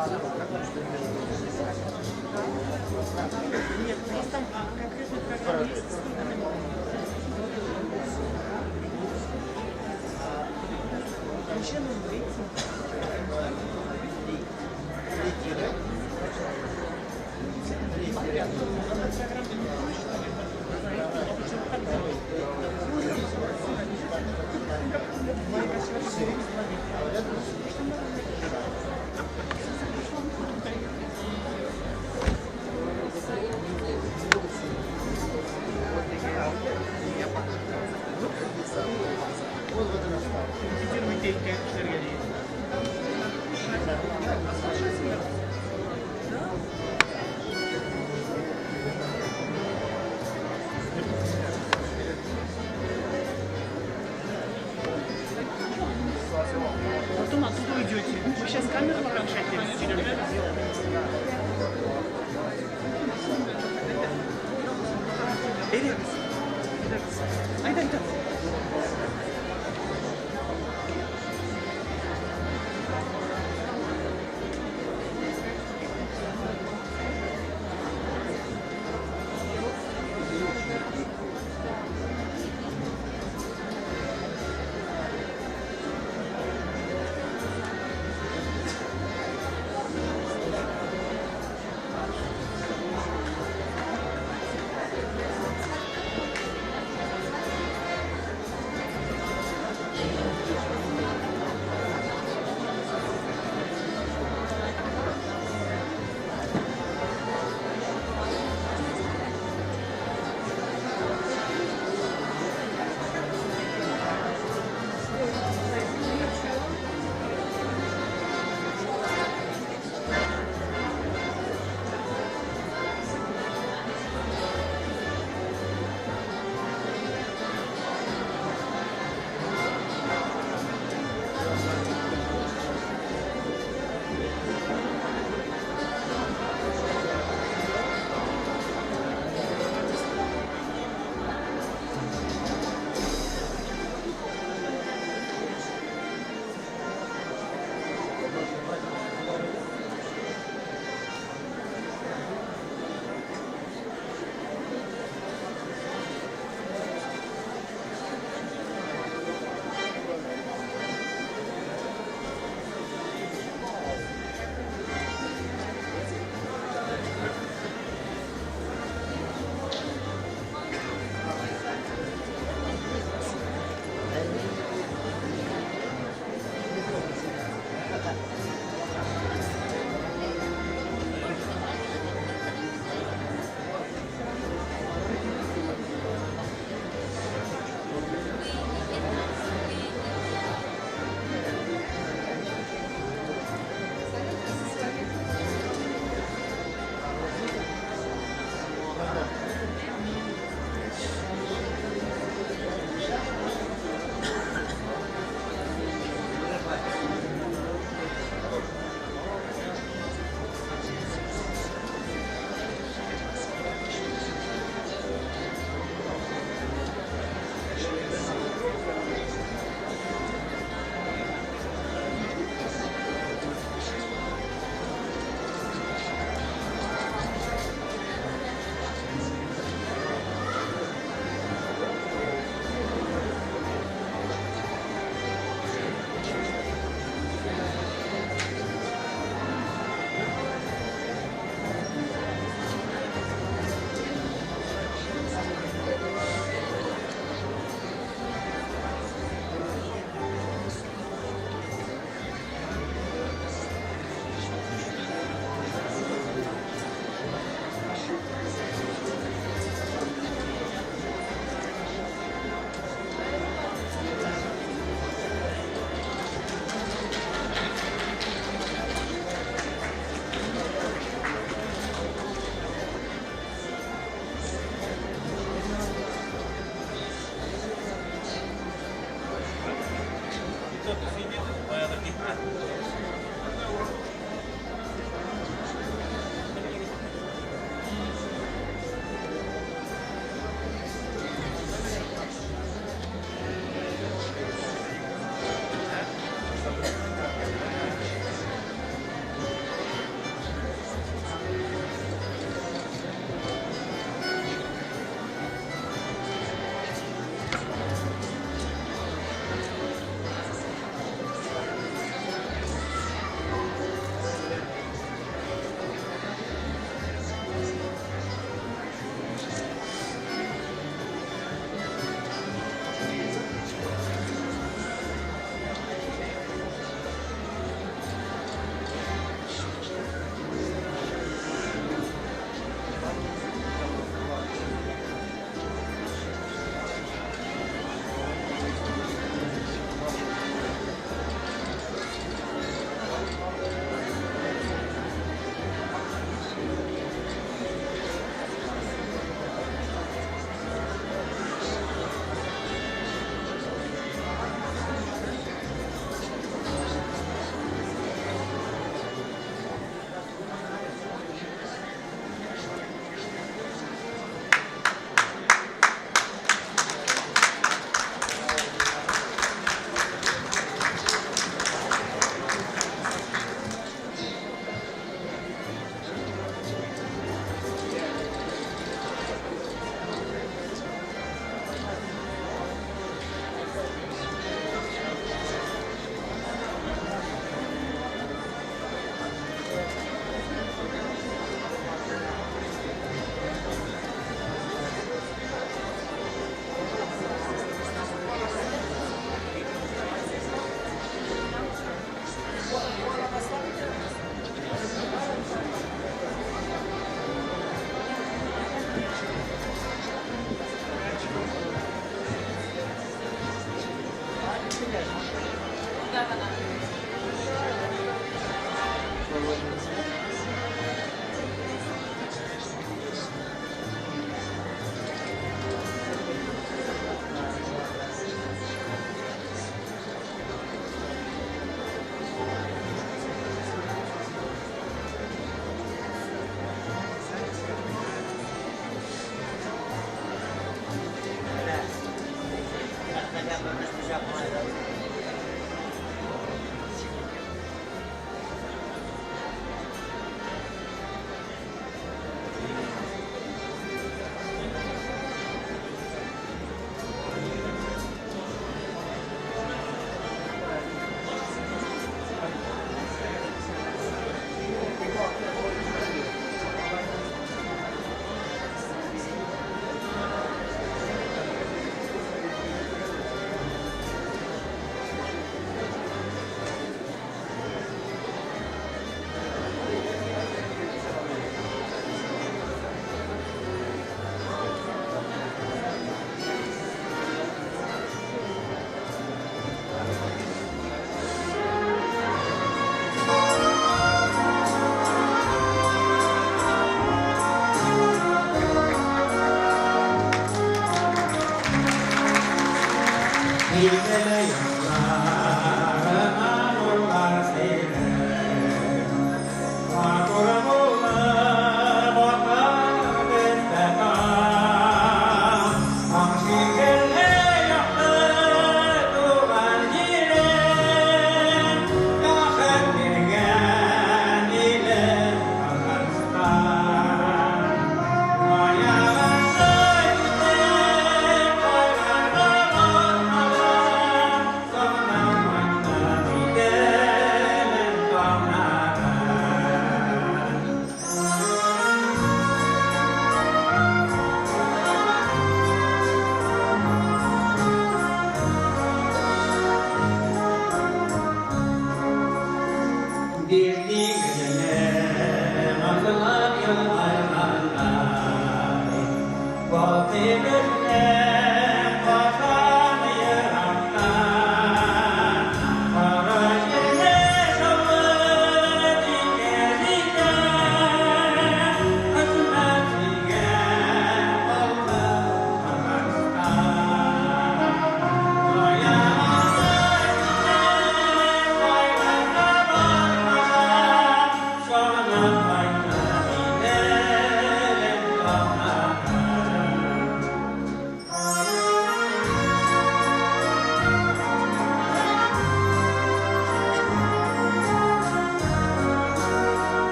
Нет, есть там конкретная программа есть. Зачем им выйти? Потом оттуда уйдете. Вы сейчас камеру включаете? Эрик. Айда.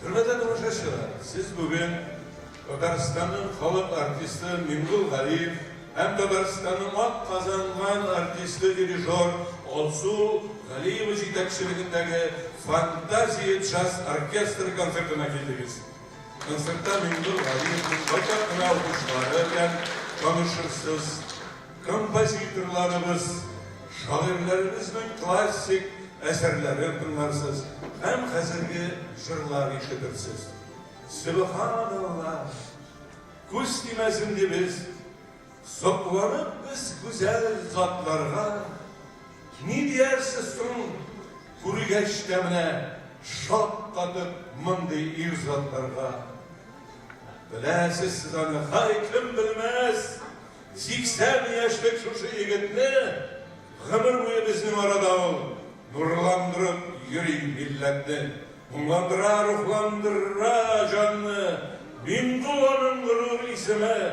Hürmetli tamaşaçılar, siz bugün Tataristan'ın halk artisti Mingul Galiyev hem Tataristan'ın ak kazangan artisti dirijör Olsul Galiyev yetakçılığındaki Fantaziya Jazz Orkestri konsertine geldiniz. Konsertte Mingul Galiyev'in bakakına alkışları bilen tanışırsınız. Kompozitörlerimiz, şairlerimizin klasik eserlerini dinlersiniz. Hem hazırki şırlar işitirsiz. Sübhanallah, kuş demesin de biz, soklanıp biz güzel zatlarga, ne diyersiz son kuru geçtemine, şak katıp mındı ir zatlarga. Bilesiz siz onu hay kim bilmez, 80 yaşlık şu yigitni, gımır boyu bizim arada ol, nurlandırıp yürü milletni. Bunlandıra, ruhlandıra canını, Mingul'un gurur ismi,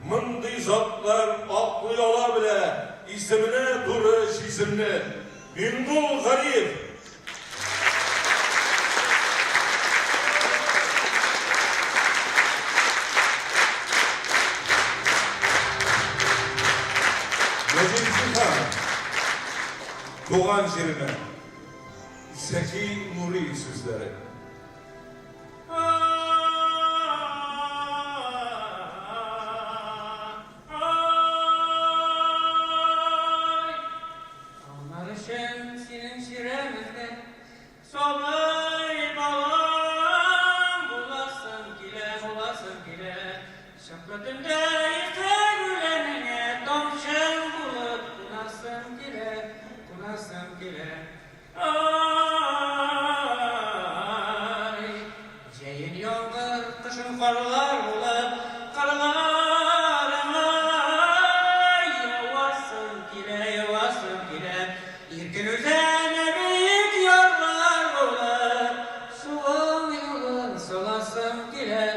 mındı zatlar aklı yola bile, ismine duruş isimli, Mingul Galiyev. Necip Han, Doğan Şerine, Zeki Nuri sözleri. Anlarışım senin şireminde, solay balam, bulasın kile, şapkatında ite gülenine, tomşen bulup, kunasın kile. Ay, ceyin yoldur, kışın karlar bulup, karlarıma, yavasın kile, İrkin üzerine büyük yollar bulup, suğum yolun, solasın kile.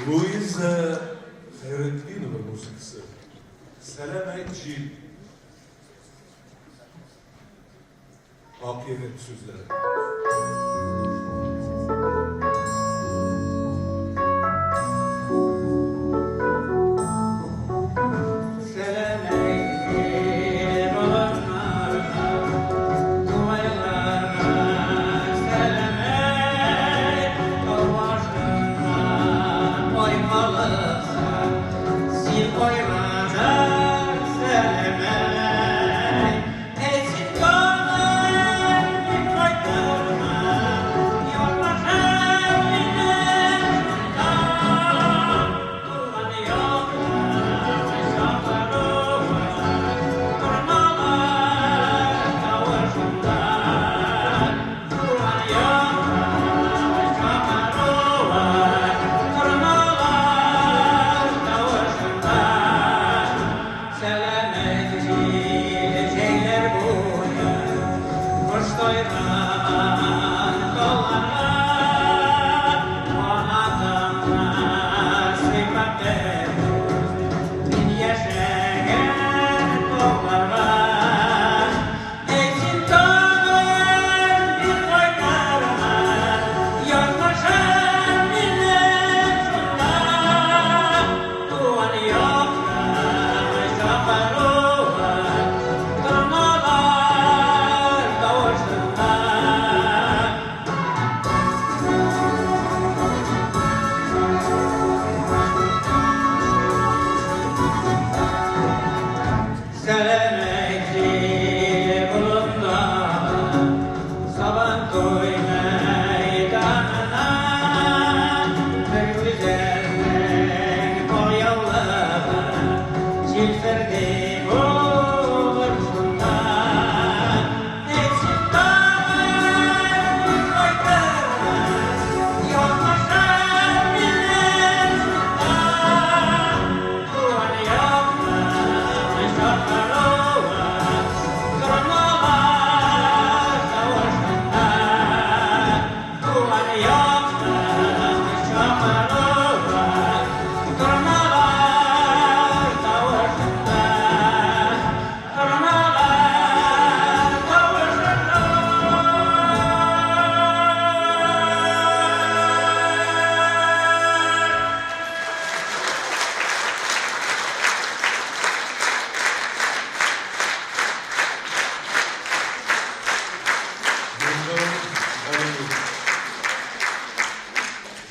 Luiza Hayretdinova muzikası. Selametçi. Akıbet sözleri.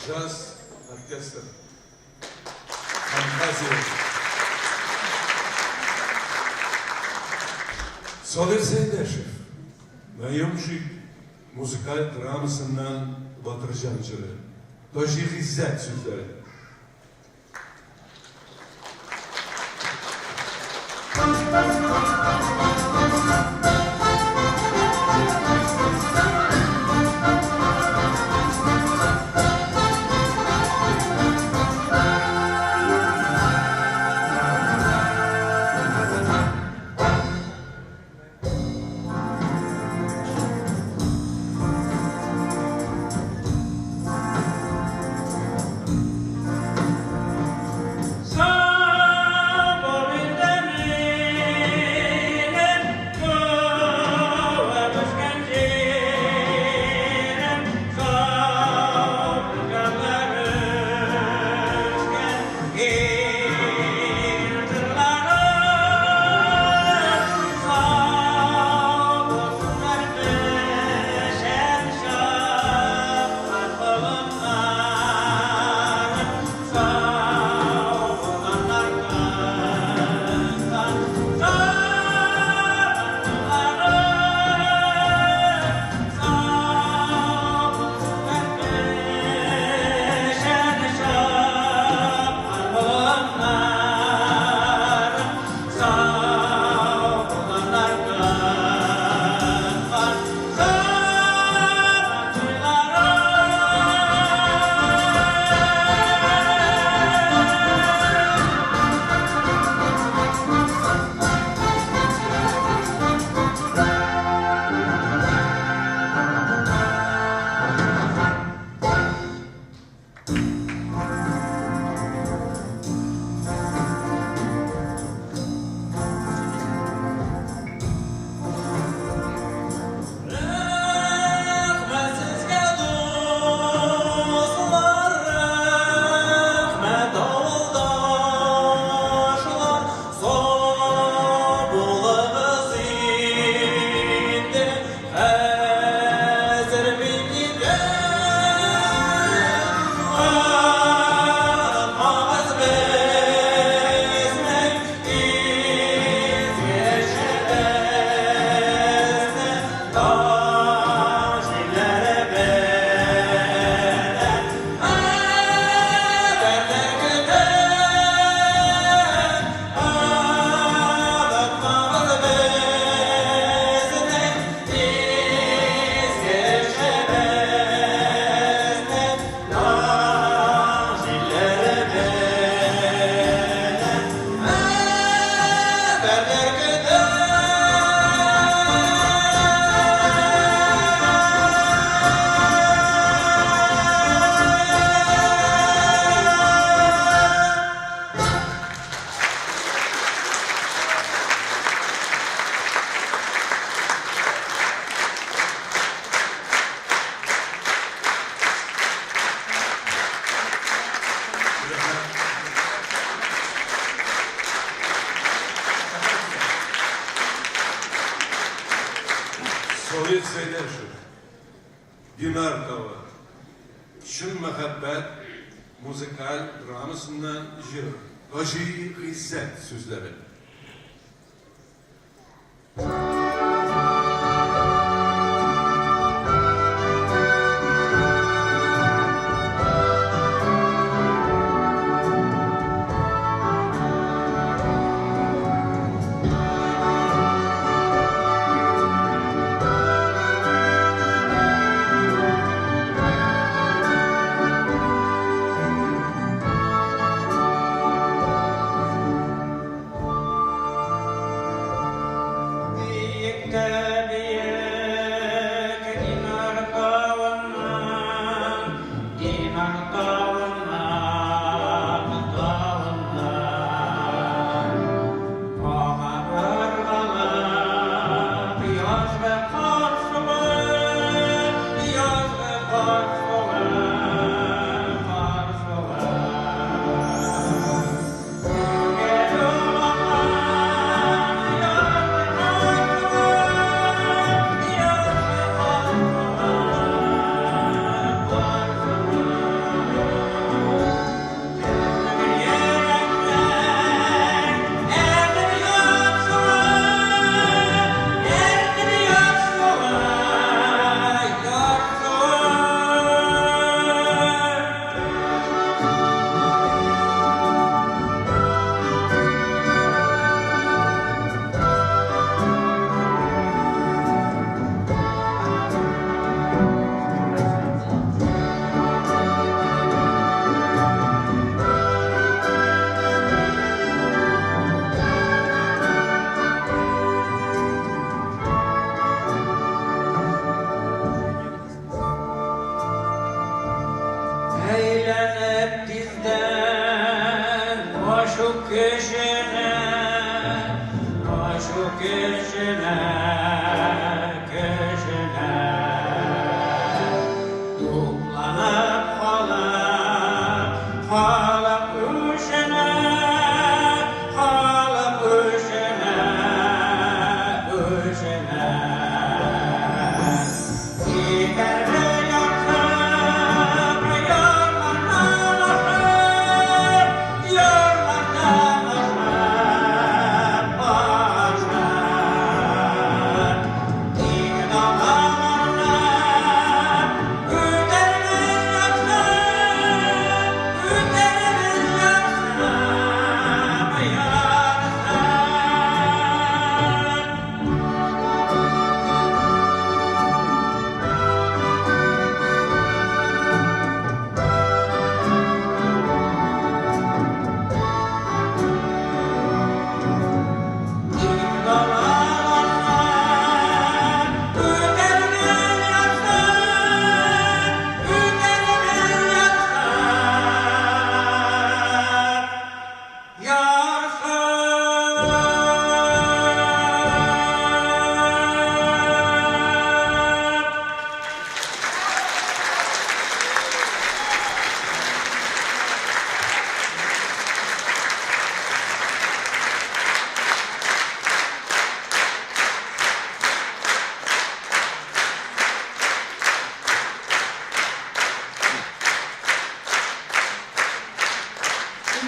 Jazz Orkestra. Fantaziya. Sodir Seydeşev. Mayımcık müzikal dramasından Batırcancılığı. Doji İzzet sözleri. Sovet Seydaşev, Dinar Kava, Şun Mehabbet, müzikal dramasından jır, Acı İzzet sözleri. Eğlenip bizden aşık köşene, aşık köşene, köşene. Toplanıp kalıp üşene, kalıp üşene, üşene. Gider mi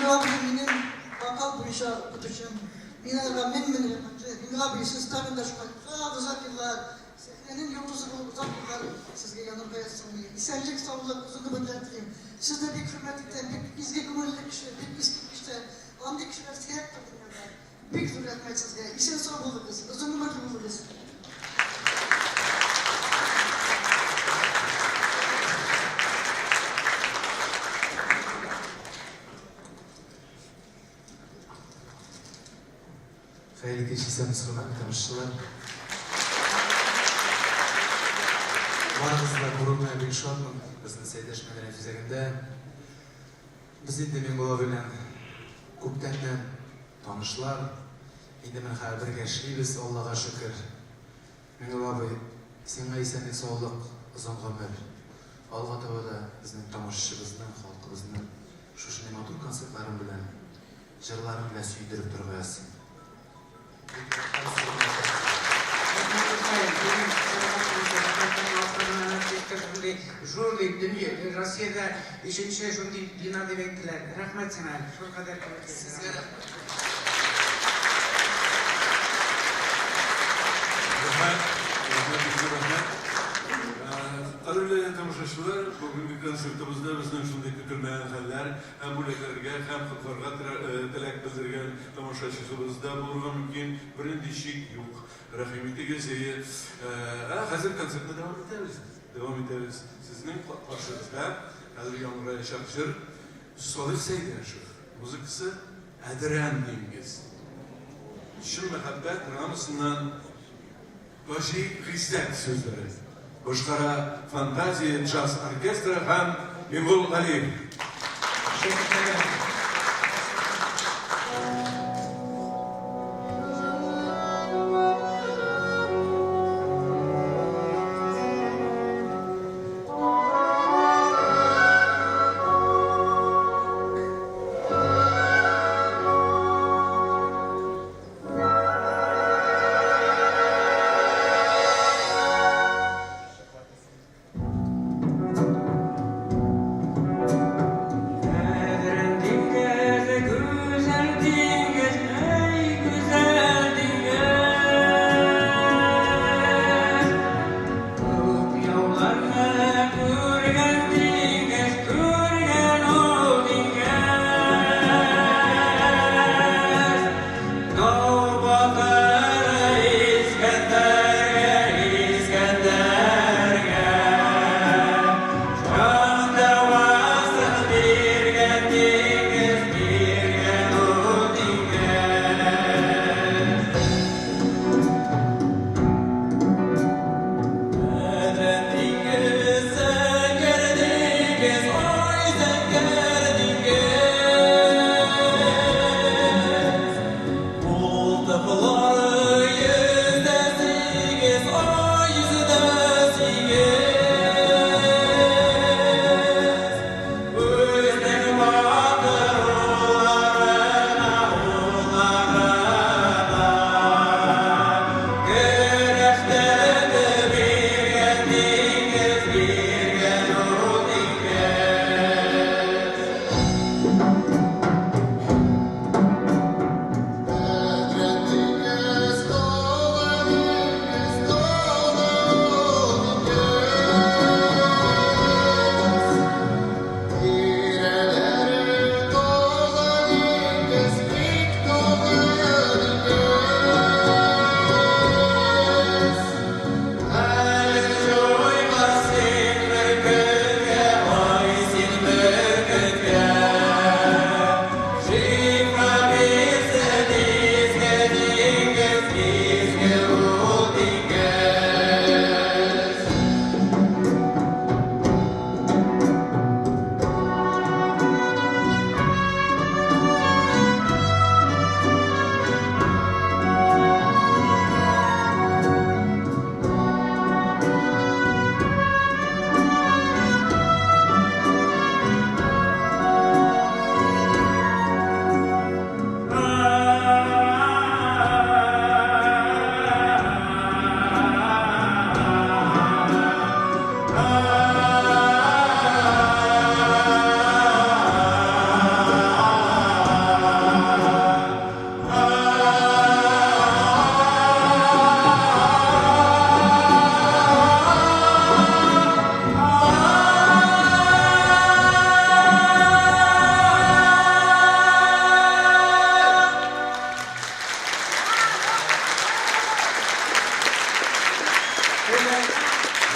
Benim bakal bu işe kutuşum. Yine ben yapınca. Yine abi siz tabii da şu an uzak yıllar. Senin yolunuzu bu uzak yıllar sizge yanım kayasın. İsenlik sağlık uzun bırakayım. Siz de bir hürmetlikten, bir izgi gümrülük kişi, bir izgi işte. Amdi kişiler siyah kadınlar. Bir hürmetmek sizge. İşin sağ buluruz. Uzun bırakayım buluruz. Hayırlı geçişleriniz hürmetli tanıştılar. Varınızda kurulmaya bir şanım bizning seydaşmalar tüzeginde. Biz endi men bola bilen ko'pdan tanışlar. Endi men har bir yaşlıyız, Allah'a şükür. Men abi, sen aysanlik sog'lik, uzun ömür. Alloh taolo bizning tomoshabimizdan, xalqimizdan shu shunday motor konsertlarim bilan, jırlarim bilan suydirib turg'asin. Hayır, Şuradayım dünya, Rusya'da üçüncü şunday bina demektiler. Rahmet sana, şu kadar Sizga Qadrli tomoshabinlar, bugungi konsertimizda bizning shunday kutilmagan hollar ham bo'laklarga ham xalqlarga tilak bildirgan tomoshabinlarimizda bo'lgan mumkin birinchik yo'q. Rahim etagizga hozir konsertni davom etamiz. Sizning qarshingizda hozir yangra shaqshir Solih Saidashev muzikasi Adran dengiz. Shin muhabbat ramasidan Başı Hizmet sözleri. Boşkara Fantaziya Jazz Orkestri ham Mingul Aliyev. Teşekkür ederim.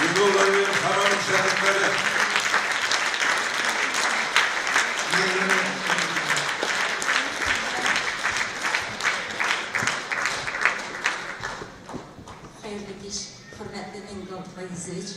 Mingul Aliyev haram şerifleri. Hayırlı kech, hurmatli Mingul Fayizovich,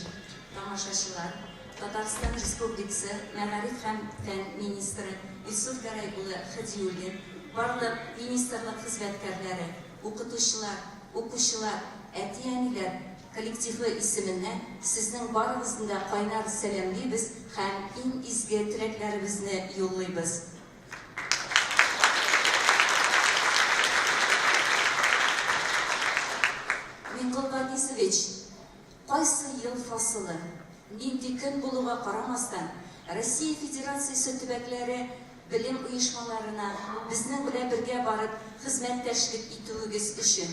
tomoshabinlar, Tatariston Respublikasi Ma'rifat ham fan ministri Yusuf Garay-uli Hidiyulin, barliq ministerlik xizmatkorlari, o'qituvchilar, o'quvchilar, atiyaniylar kollektivi ismidan sizning baringizdan qaynar salomlaymiz ham eng ezgu tilaklarimizni yo'llaymiz. Mingul Fayizovich, qaysi yil fasli нинди көн булуга карамастан, Россия Федерациясы төбәкләре билим оешмаларына безнең белән бергә барып хезмәттәшлек итүегез өчен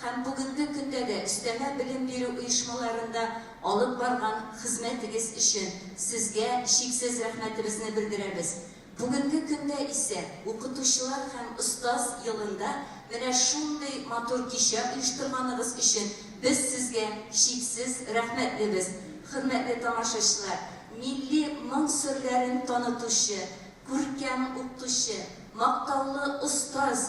һәм бүгенге көндә дә өстәмә билим бирү оешмаларында алып барган хезмәтегез өчен сезгә чиксез рәхмәтебезне белдерәбез. Бүгенге көндә исә укытучылар һәм остаз елында менә шундый матур кичә оештырганыгыз өчен без сезгә чиксез рәхмәтлебез. Хөрмәтле тамашачылар, милли моң сөрләрен танытучы, күркәм укытучы, мактаулы остаз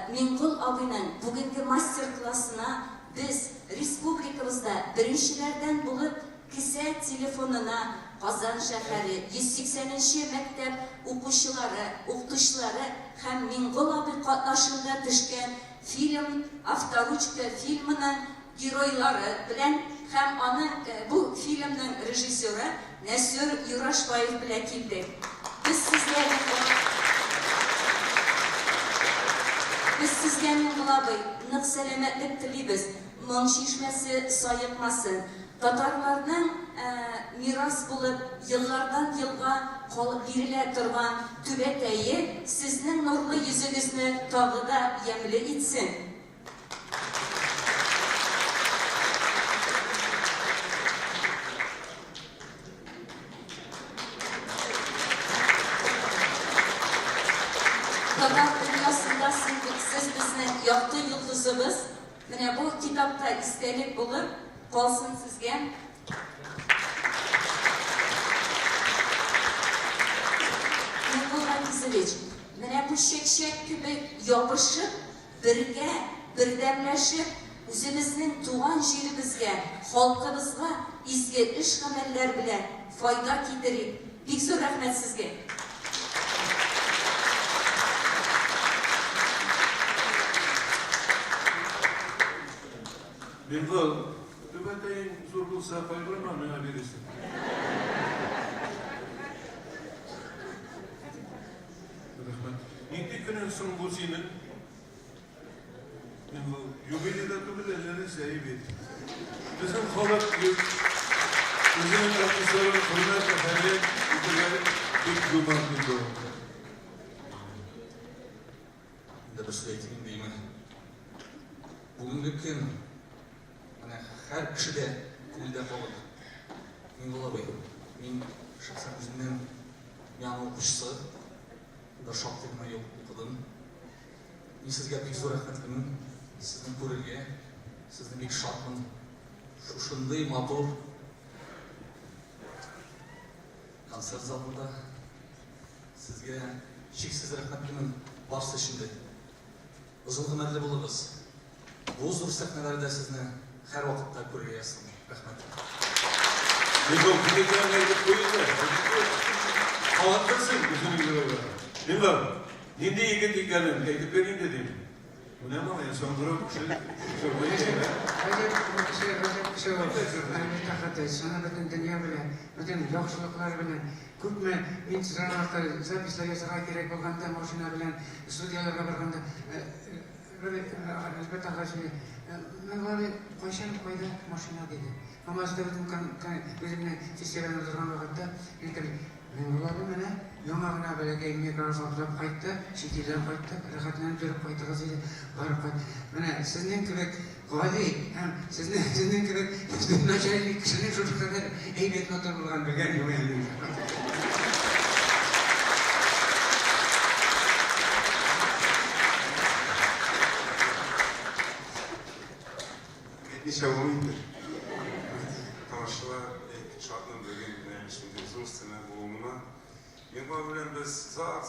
Миңгол абыйның бүгенге мастер-классына без республикабызда беренчеләрдән булып кисә телефонына Казан шәһәре 180-нче мәктәп укучылары һәм Миңгол абый катнашында төшкән фильм «Авторучка» фильмының геройлары белән һәм аның бу фильмның режиссеры Нәсир Юрашбаев белән килде. Biz sizgə Миңгол абый нык сәламәтлек телибез. Моң чишмәсе сайыкмасын. Татарларның мирас булып еллардан елга калып бирелә торган түбәтәе сезнең нурлы йөзегезне тагы да ямьле итсен. Татар дөньясында сез безнең якты йолдызыбыз. Менә бу китапта истәлек булып калсын сезгә. Миңгол Рамизович, менә бу чәкчәк кебек ябышып, бергә, бердәмләшеп, үзебезнең туган җиребезгә, халкыбызга изге эш гамәлләр белән файда китерик. Бик зур рәхмәт сезгә. Миңгол, түбәтәең зур булса, кайгырма, миңа бирерсең. Рәхмәт. Нинди көнең соң бу синең? Миңгол, юбилейда түгел, әллә сәй бит. Безнең халык үзенең артистларын хөрмәт итәләр, бик гүман Миңгол. Инде бер әйтим димме. Бүгенге көн һәр кешедә күңелдә калыр. Миңгол абый, мин шәхсән үземнең яңа укучысы, да шактый гына укыдым. Мин сезгә бик зур рәхмәтлемен. Сезне күрергә, сезне бик шатмын. Шушындый матур концерт залында сезгә чиксез рәхмәтлемен барсы өчен дә. Озын гомерле булыгыз. Бу зур сәхнәләрдә сезне һәр вакытта күрергә ясым. Рәхмәт. Миңгол, китәгән әйтеп куйды. Халыксың үзенең гөрәгә. Миңгол, нинди егет икәнен әйтеп бирин дидем. Менә моңа соңгырып кеше. Sana bütün dünya bilen, bütün yaxşılıklar bilen, күпме мин сыраната запислар ясарга керек болганда машина белән студияларга барганда Әлбәт агачы Миңгол кайчан кайда машина диде. Намазда безнең фестиваль узган вакытта Миңгол менә яңа гына бәләкәй микрофонлап кайтты, шикелләп кайтты, рәхәтләнеп йөреп кайтыгыз диде. Барып кайт. Менә сезнең кебек гади һәм сезнең кебек начальник кешенең шушы кадәр әйбәт матур булган белгән юк инде. Ничего тамашалар шатның бөгеннән шундый зур сцена булуына Миңгол белән без зак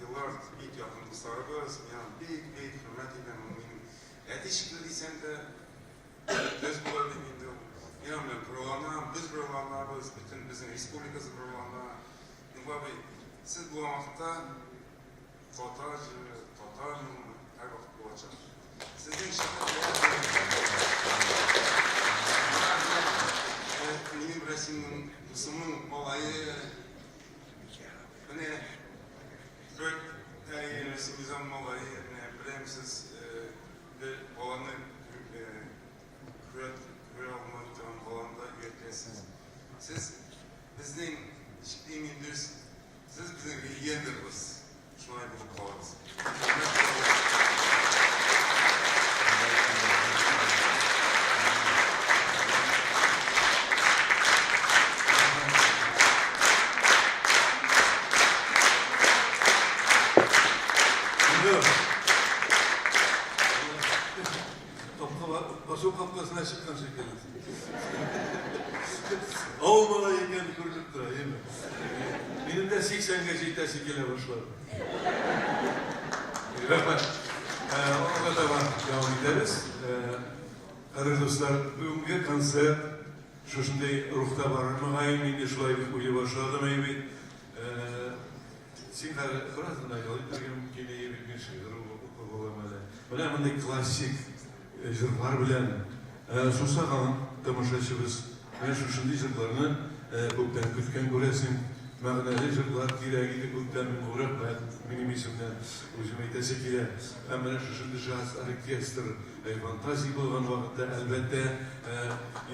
еллар бик якын дусларбыз. Мин бик хөрмәт итәм. Мин әти шикелле дисәм дә без булыр дип инде. Мин белән программа, без программабыз, бөтен безнең республикасы программа. Миңгол бай, сез бу вакытта татар һәр вакыт булачак. Сезнең Минем Россиянең дусымның малае менә Рәсимизан малае беләмсез баланы күрә алмаган баланда өйрәтәсез. Olmalı yengen kurduk da, değil mi? Benim de 80'e jitesi gele başladı. Rahmet. Ona da var, devam ederiz. Kadir dostlar, bugünkü konser şu şimdi ruhta var. Mağayim indi şulay bir kuyu başladı meyve. Sen kırasın aygalı, yine iyi bir şey. Böyle hemen klasik jırlar bilen susa kalan tamaşaçımız. Ben şu şimdi jırlarını bugün kütken göresin. Mağneli jırlar kire gidip bugün uğrak benim isimden uzun teşekkür. Hemen şu şimdi jazz orkestr fantazi bulgan vakitte elbette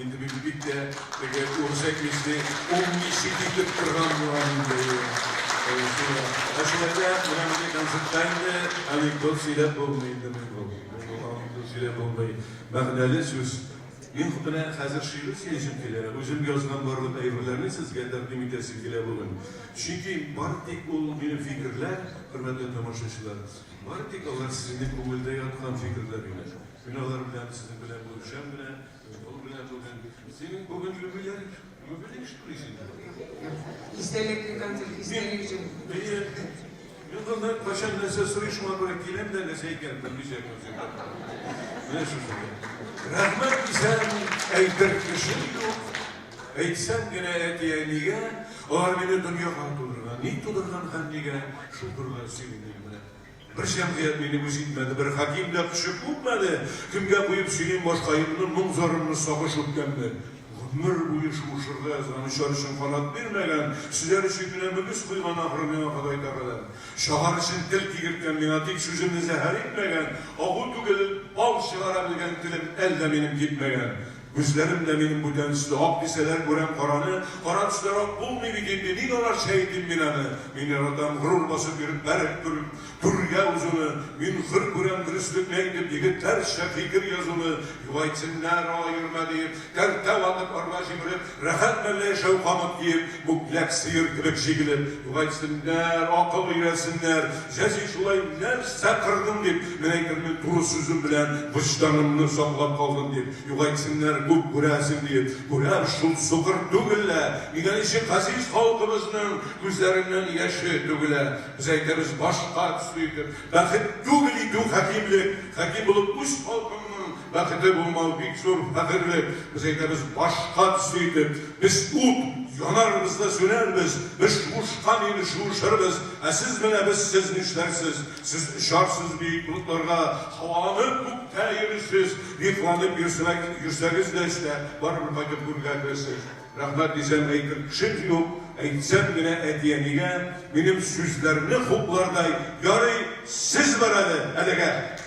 indi birlikte ursak bizde 10 kişi gidip durgan muhammed'e. Aslında önemli konsertlerinde anekdot söyleyip olmayı demek oldu. Anekdot söyleyip olmayı. Mağneli söz. Ben buna hazır şiir söyleyeceğim ki, özüm gözden varlık ayrılarını sizge takdim etesi ki bugün. Çünkü bardik o benim fikirler, hürmetli tamaşaçılar, bardik onlar sizin kumulda yatkan fikirler yine. Binalar bilen sizin bilen buluşan bilen, o bilen bugün. Senin bugün yübüler iş turizm. İstelik kantil, istelik için. Yıldan başan nese sürüşme böyle kilemden neseyken bir şey yapacağım. Ne şu şey? Rahmet isen eydir kişi yok. Eytsem gene etiyeniye, olar beni dünya katılırgan. Ne tudurgan handiga, şu durgan sevindim bile. Bir şemdiyet beni müzitmedi, bir hakimle kışıp bulmadı. Kimge koyup senin başka yılının mumzarını savaş ötkenme. Ömür boyu şu uşurda yazılan işarışın kanat vermegen, sizler için günemimiz kuyman ahırmaya kadar tarılar. Şahar için tel kigirtken minatik sözümü zehir etmegen, ahu tügelip bal çıkarabilgen dilim elde benim gitmegen. Gözlerim de benim bu densizde ak liseler gören karanı, kara tüslerak bulmayı gindi, ne kadar şehidim binanı. Min yaradan gurur basıp yürüp, berip durup, durga uzunu, min hır gören dürüstlük ne gidip, yigitler şefikir yazılı, yuvaytsinler ayırma deyip, tertev atıp arbaşı bürüp, rahat melle şevkamık deyip, muklek sıyır gibi çekilip, yuvaytsinler, akıl üresinler, jezi şulay nerse kırdım deyip, meneytirmin turu sözüm bilen, vicdanımını saklap kaldım deyip, yuvaytsinler, bu güresim deyip, gürer şul sıkır tügülle, miden işi kaziz halkımızın gözlerinden yaşı tügülle, bizeytemiz başka tüsüydür, bakit tügülü tüg hakimlik, hakim bulup üst halkımın bakıtı bulmalı bir zor fakirlik, bizeytemiz başka tüsüydür, biz yanarımızda sönermiz, biz uşkan ili şuşarımız, siz bile biz siz işlersiz, siz işarsız büyük bulutlarına havanı teyirsiz, yıklanıp yürseniz de işte, var mı bakıp burgerlersiz. Rahmet diyeceğim, eydir kışın yok, eytsem yine etiyeniye, benim sözlerini huklarday, yarı siz veredi, hadi gel.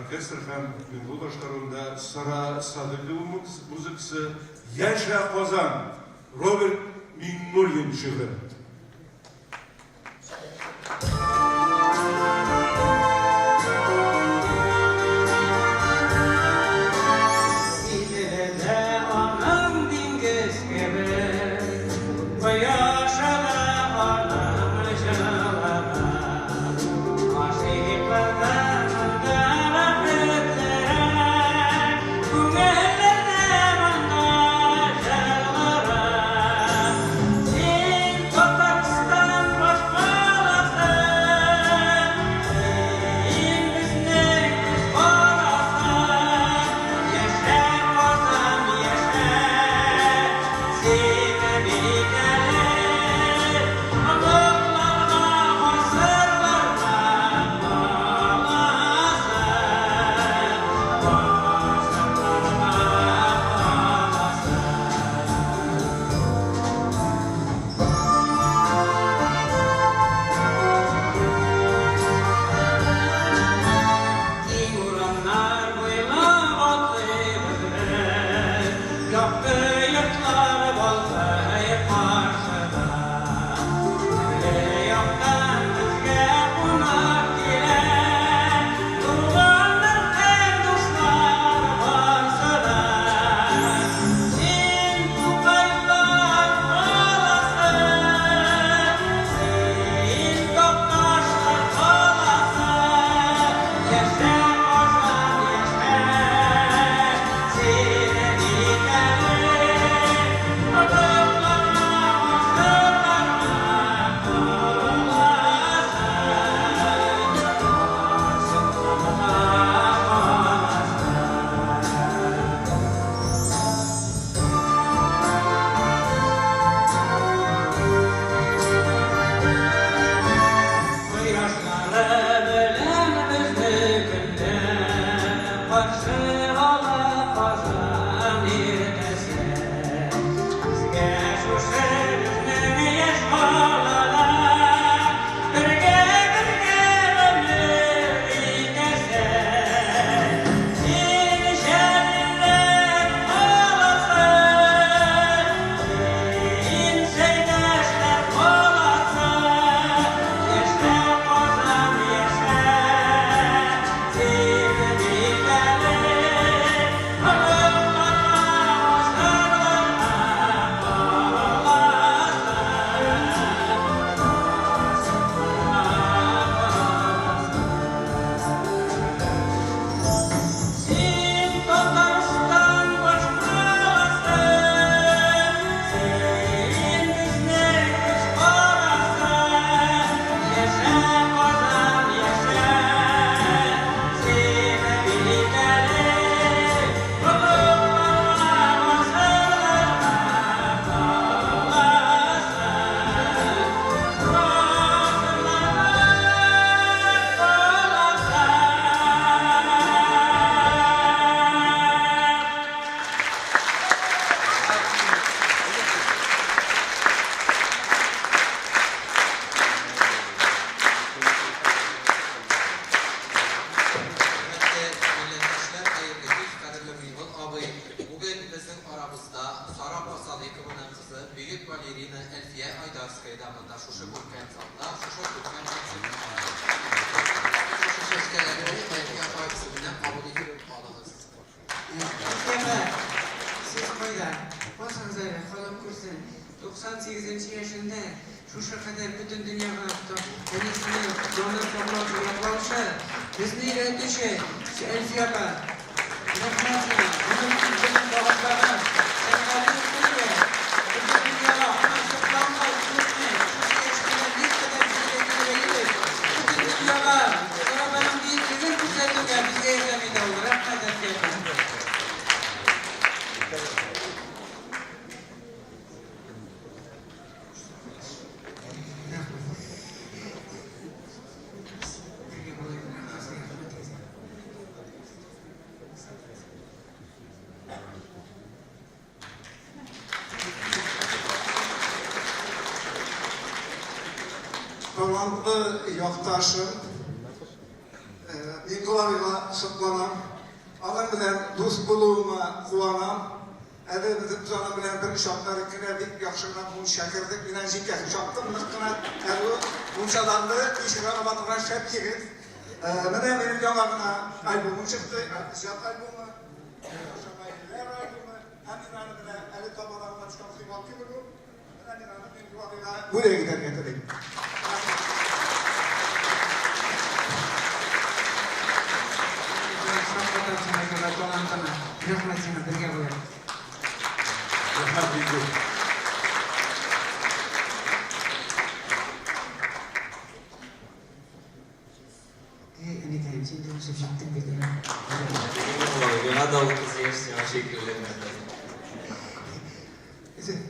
Orkestr hem bu başlarında Sara Sadıklı müzikası Yaşa Kozan Robert Mingullin şiiri. Bak karşı ola kazan irtese bizge şu sevizleri yaşmalala birge ömür itese sin şerler olasın sin seydaşlar olasın yaşa kozan yaşa Büyük balerina Elfiye Aydarskaya damında şuşa kurken salla, şuşa kurken salla. Şuşa şeşkeleri Elfiye Aydarskaya kabul edilip alınız. Siz koyda, başınıza kalıp kursun. 98. yaşında şuşa kadar bütün dünyaya tutup, kendisini donur formatı yapmamışı, bizni ötüşü, şu Elfiye'ye, Rahmetine, bunun bütün bağışlarına, sen kalbini kırıyor. Bütün dünyaya, şıklanma, kutlu, şu yaşında ne kadar güzellikleri verilir. Bütün dünyaya, sonra benim bir güzel güzelliğe bize evlenmede olur. Rahmet Elfiye'ye. Kavramlı yoktaşım, Nikolaev'a sıklanam, onun bilen dost buluğuma kuvanam, bizim canım bilen bir şapları kinedik, yakşından bunu şakirdik, bilen jikek şaptım, mıkkına bunçalandı, işine amatına şep yigit. Mene benim yanlarına albümüm çıktı, şap albümü, Şamayiller albümü, hem inanı bilen eli tabalarına çıkan kıymak gibi bu, hem inanı Nikolaev'a buraya gider getirdik. Rahmetine birge koyalım. Rahmet Bilgi. Anytime, şimdi onu şaşırttım bir de. Bana da o kızı yaşayan şekillerim.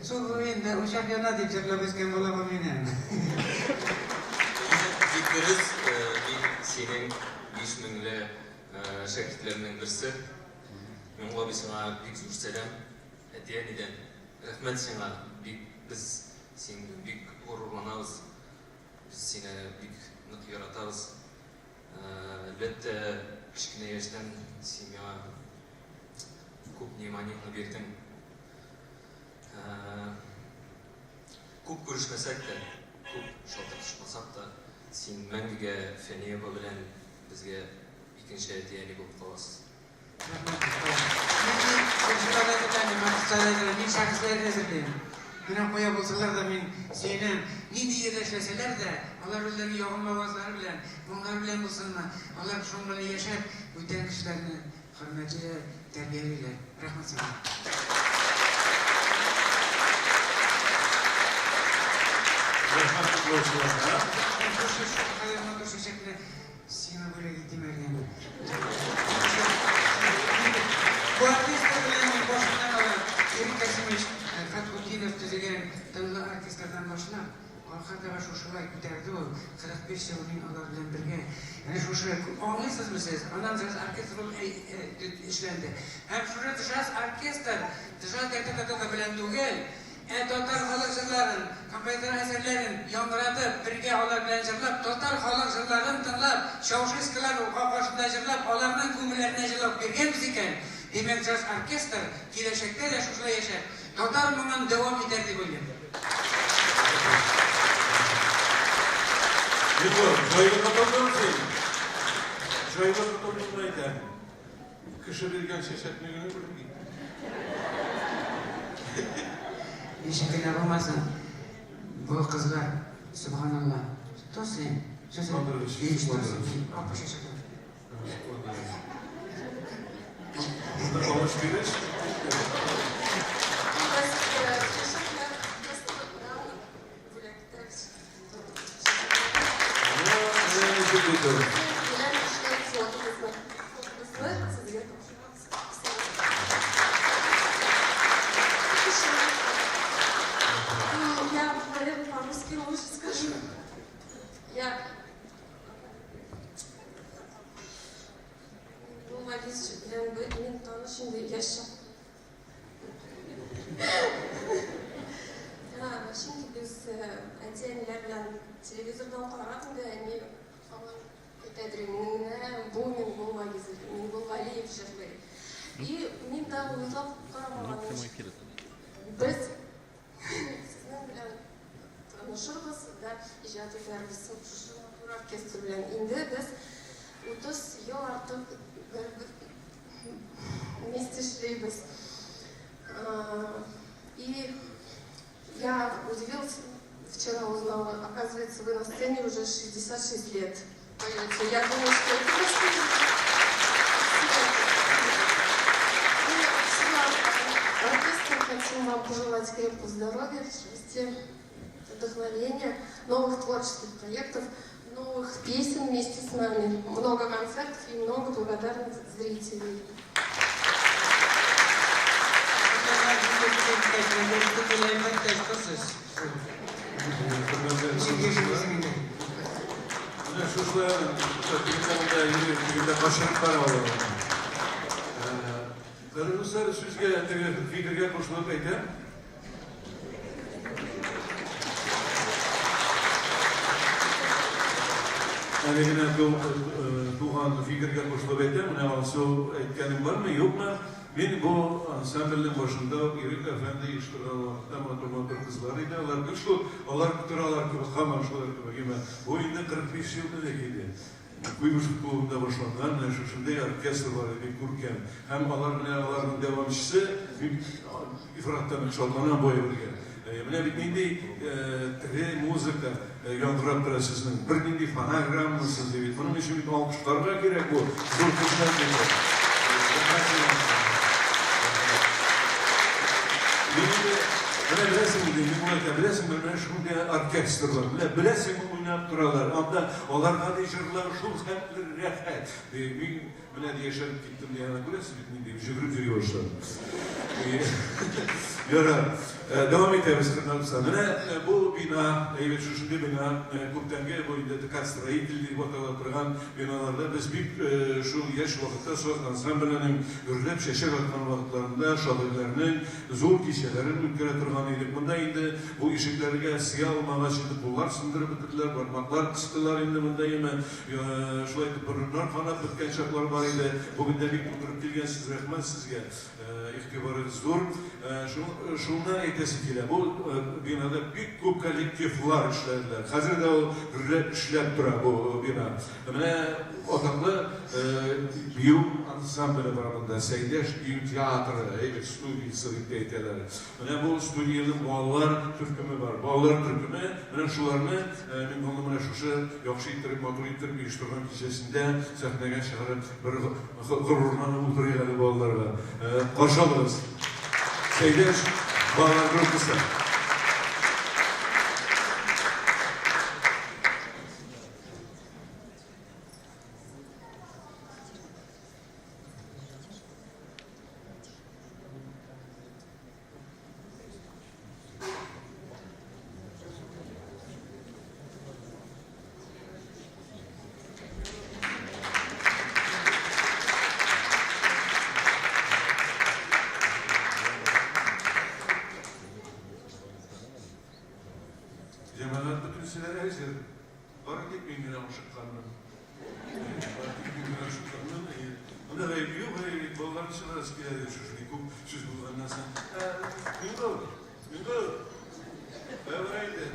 Soruyu da o şampiyona deyip çaklamızken bulamam yine. Fikriniz senin 5.000'le şirketlerinden birisi. Ben o bir sana büyük zor selam hediye neden. Rahmet sana biz senin büyük gururlanırız. Biz seni büyük mutlu yaratırız. Elbette kiçkine yaştan seni çok nimaniyetini verdin. Çok görüşmesek de, çok şaltırışmasak da sen mengiga feni yapabilen bizge ikinci hediyeni bulup kalasız. Ben şarkıları hazırlayayım. Bana koya bulsalar da ben Zeynep ne diye yerleşleseler de Allah rollerini yoğun avazları bilen, bunlar bilen bulsunlar. Allah şunları yaşar, öten kişilerini hürmetiyle terbiyeliyle. Rahmet sana. Rahmetli olsun. Bu şekilde sina böyle gittim ergen. Bu artistlerden başından alan Erik Kasimiş, Fatih Udinov tüzegen tanılı artistlerden başına Arkadaşlar şuşalar giderdi o 45 yılın onlar bilen birge. Yani şuşalar anlıyorsunuz mu siz? Ondan sonra orkestr işlendi. Hem şurada dışarı orkestr, dışarı da bilen değil. Total halk jırların, kompozitör eserlerin yandiratıp, birge olar bilen jırlap, total halk jırların tınlap, Şauşeskilar qarşında jırlap, olarning ko'ngillarine jilab berganmiz ekan. Demak, jaz orkestr kelajakda da shunday yashab, total umuman davom etar deb o'ylayman. Niko, joyiga qatordimi sen? Joyiga qatordimi aytan? Kishi bergan shashakligini bilib. Şekiller olmasın. Bu kızlar, subhanallah. Tosin, sözü. İyi işte. Apa şaşırdım. Burada alışveriş. Я, наверное, по-русски лучше скажу. Я bu valiz bilen benim tanışımda yaşam. Şimdi biz antenneler bilen televizordan qaradım da ne falan etadirimine bu valiz, bu valiz şerbe. И мен да ойлап карамаган. Biz sizden bilen tanışırız da icad ederiz. Şu orkestr bilen indi biz 30 yıl artık вместе işleybiz. И я удивилась, вчера узнала, оказывается, вы на сцене уже 66 лет поете. Я думаю, что это оркестр, хотим вам пожелать крепкого здоровья, счастья, вдохновения, новых творческих проектов, новых песен вместе с нами, много концертов и много благодарных зрителей. Kırmızılar sizge fikirge koşulup aytan. Yani yine Doğan fikirge koşulup aytan. Buna also aytkanim var mı yok mu? Ben bu ansamblenin başında Erik Efendi iştirakında matematik kızlarıydı. Onlar güçlü, onlar kuturalar gibi, kamaşlar gibi. Bu indi 45 yılda da gidi. Kuymuş futbolunda başlanan, şimdi orkestr var idi kurken. Hem onların devamcısı ifrattan şartlanan boyayırken. Mine bitmeydi tre müzika yandırap prasısının bir nindi fonogram mısınız dedi. Bunun için bir alkışlarga gerek bu. Zor kızlar dedi. Bana bilesin dedi, bilesin ben şunu orkestr var. Bilesin oynayıp duralar. Ama onlar hadi jırlar, şul hepleri rehat. Ben yaşayıp gittim diye bilesin bitmeydi. Jügrüp yürüyor başladım. Yara, devam ederiz kırnalımsa. Bu bina, evet şu şimdi bina, Kuptenge boyunda dikkat stроительный vatandaşlardan binalarda biz bir şu yaş vakitte söz ansamblenin görülüp şeşer atman vakitlerinde şairlerinin zor kişilerin ülkede turganıydık. Bunda indi bu işiklerine siyah olmağa şimdi bunlar sındırıp bitirdiler, parmaklar kıstılar indi bunda yeme. Şöyle burunlar falan bitken şaklar var idi. Bugün de bir kuturup gelgen siz rahmet sizge. İhtibarınız zor. Şuna etesi kile. Bu binada büyük bu kolektifler işlerler. Hazır da o işler dura bu bina. Mene otaklı büyük ansamble var bunda. Seydeş büyük tiyatrı, evet stüdyası iteler. Mene bu stüdyanın Bağlar Türkümü var. Bağlar Türkümü. Mene şularını min konumuna şuşu yokşu ittirip, motor ittirip, uyuşturgan kişisinde sahnegen çıkarıp bir gururlanıp oturuyor Bağlar var. Karşı alırız. Seydeş Bağlar Türküsü. barışırız ki şu kup söz bulgandan sen. Mingo. Öyleydi.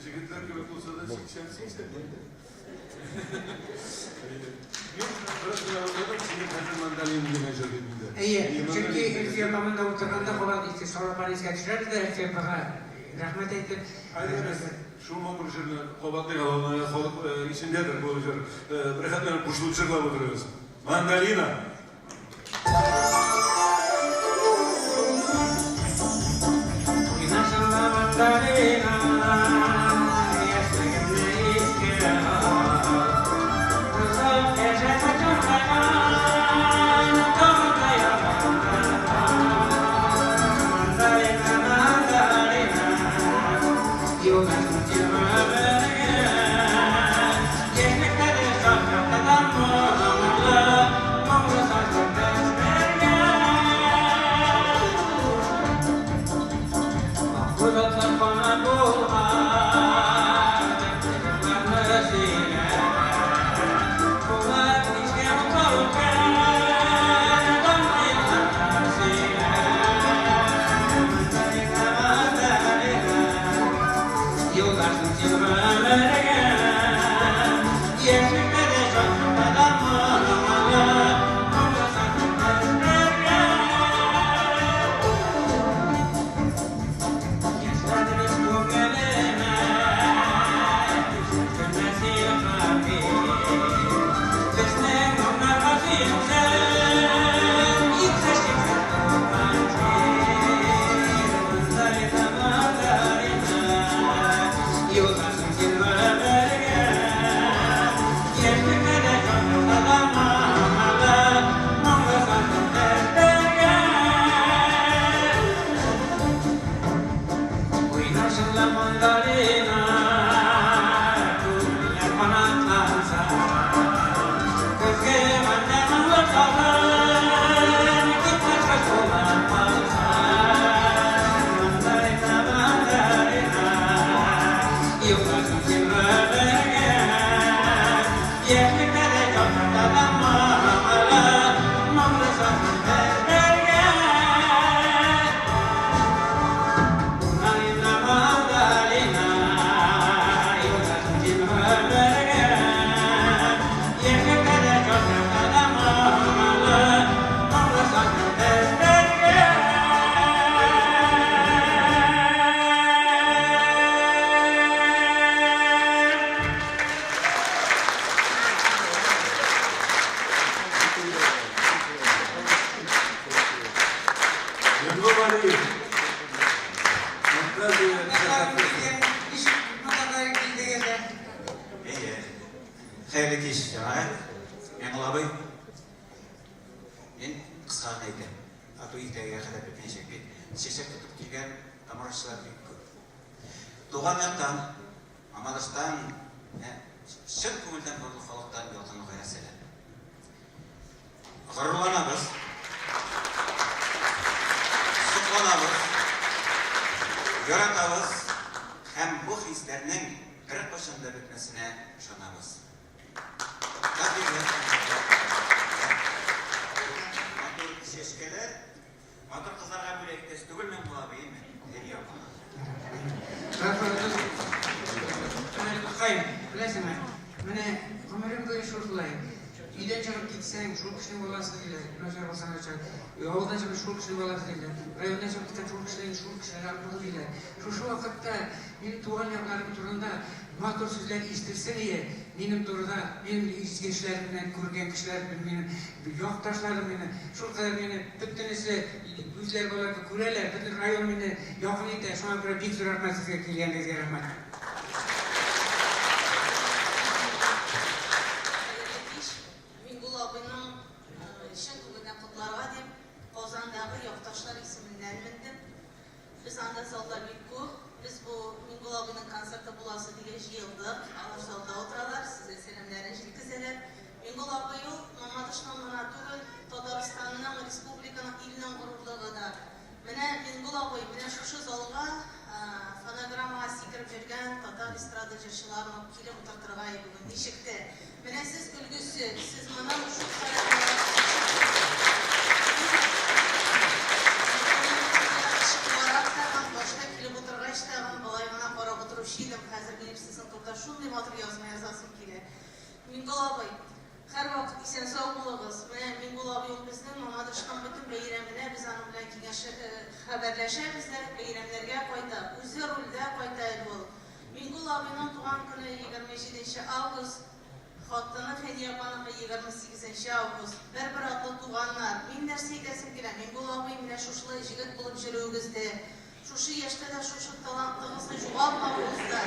Jigitler gibi olsa da sikşensin sen. Yok, burası anladım. Senin hazır mandalini demeyecek elinde. İyi, çünkü Elfiye mamında oturganda kolay işte sorular izleyiciler de Elfiye bana rahmet ettim. Hayır, şu mamurcunu kovatlı kalanlara kalıp içindedir bu hocam. Bırakatların kuşluğu çırla oturuyoruz. Mandalina. Hayırlı iş cemaat. Yanıla bey. Ben kısa neydim. Atı ihtiyaya kadar bir penşek bir çeşek tutup gelgen amarışlar büyük köp. Doğan yandan, Amalıç'tan, şın kumuldan kurulu halktan yoltanı koyasılar. Gırırlanabız, sıklanabız, yoratabız, hem bu hislerinin kırık başında bitmesine şonabız. Matır seçkeler, matır kızlarga bölektes tügül men bulabeyim mi? Deri yapana. Hayır, bilesem ben ömrüm böyle şurdulayım. İden çıkıp gitsen şul kişinin balası değil, nasıl olsan açar. Yoldan çıkıp şul kişinin balası değil. Rayondan çıkıp gitsen şul kişinin akıllı değil. Şu vakitte benim tuğan yaplarım turunda matır sözler istirse diye benim turda benim izgecilerimden kurgen kişilerim benim yoktaşlarım beni şu kadar beni bütünüzü yüzler olarak kureler bütün rayon beni yakın eder. Şu an böyle bir sürü rahmet size geldiğinizde rahmet. Biz anda zalda büyük biz bu Mingol abinin konsertte bulası diye yıldık. Ağır zalda oturalar, size selamlarını ilgizeler. Mingol abi yol, Mamadış'ın manatürü, Tatarustan'ın, Respublikanın ilinin gururluğu da. Mene Mingol abi, mene şu zalga, fonogramma sikirip jirgen, Tatar estrada jirşılarını kilim oturtırgayı bugün. Nişikte. Mene siz ülgüsü, siz manam bulağız. Mingul abi bizden Mamadış'tan bütün beyramına biz anımla haberleşemizler, beyramlarga koyda, üzü rolda koyda bol. Mingul abinin doğan günü 27 Ağustos, Xotini Fediye Xanımı 28 Ağustos. Bir adlı doğanlar. Min dersi desin ki, Mingul abi mine şuşlu jigit bulup jürüğüzde. Şuşu yaşta da şuşu talantlığınızda juğalmağınızda.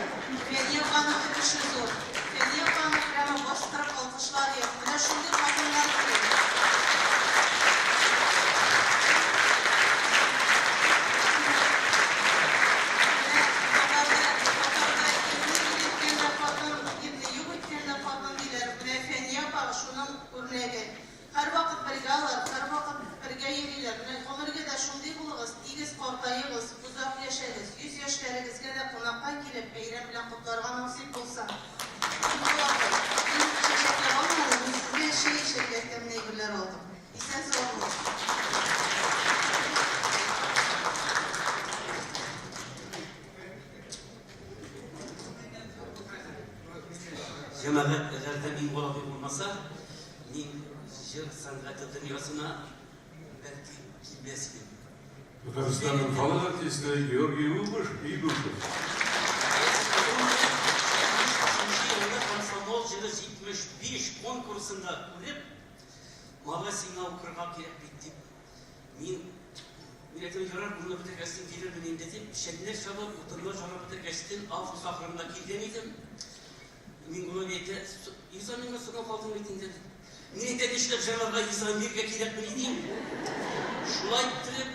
Fediye Xanımı kişi zor. Fediye Xanımı krema bastırıp alkışlar yok. Mine şundur kadınlar ki. Her vakit birgalar, her vakit birga yeriler. Onlarga da shunday bulug'iz, igiz qortayig'iz, uzoq yashaymiz. 100 yoshlaringizga da qonaqqa kelib, bayram bilan qutlarga nasib bo'lsa. Chechaklar olmadim, sizga shirkatdan gullar oldim. Esen sog' bo'ling. Cemaat eğer Mingul abi olmasa, jir sanatı dünyasına belki girmezdim. Татарстанның халық артисті Георгий Убыш, Игушев. Комсомол жылы 75 конкурсында көріп, мага сигнал кырға келіп биттім. Мен айтамын, жарар, бұны бітіргестен келер білем дедім. Шәдінер шабып, ұтынла жара бітіргестен Август ақырында келген едім. Мен бұл бейті, Исаменге соған қалдым бетін деді. Мен айтады ішіліп жаңаға Исаменге келіп білейдім. Шулай тұрып,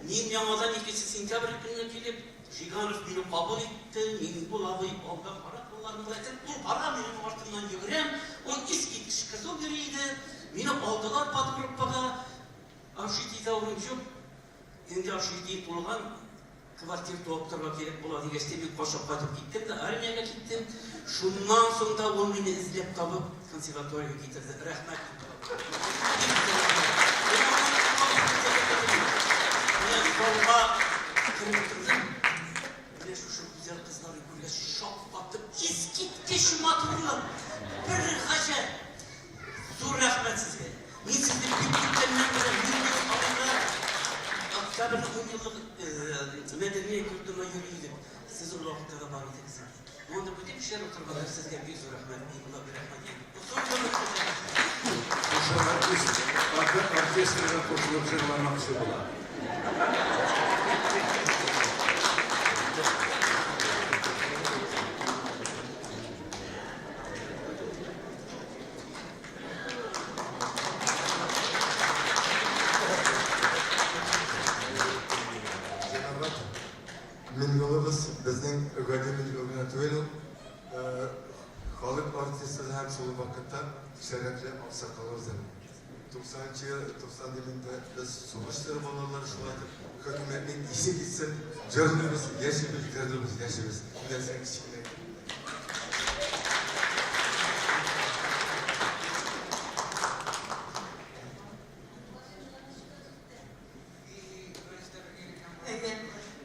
мен яңадан 2 сентябрь күніне келіп, Жиганов мені қабыл етті, менің бұл абай алған қара қолларымды айтып, бұл қара менің артымнан жүгірем, ол ескеткіш қызыл берейді, мені алдылар подгруппаға, Ашити дауырым жоқ, енді Ашити толған квартир топтарға керек болады дегесте мен қошап қайтып кеттім де армияға кеттім. Шуннан соң да ол мені іздеп табып консерваторияға кетірді. Рахмет. Мен жолға кіріп тұрдым. Міне шушы güzel қыздарды көргенше шок қаттым. Ескеткіш матурлы. Бір ғажап. Зор рахмет сізге. Мен сізді бүткеннен бері Октябрь 10 yıllık medeniye kültürüne yürüydük. Siz o vakitte var idiniz. Onda bütün işler oturmalar sizge bir zor rahmet, Allah bir rahmet edin. Orkestrada qo'shilib jırlamoqchi bo'ladi. Mingulimiz bizning akademik o'rnatuvelu xalq artisti ham shu vaqtda sharafli oqsoqollar 90 yılında biz so'g'ishlar bolalar shu hukumatning ishi gitsin, jo'rimiz, yashaymiz, girdimiz, yashaymiz. Bundan kichkina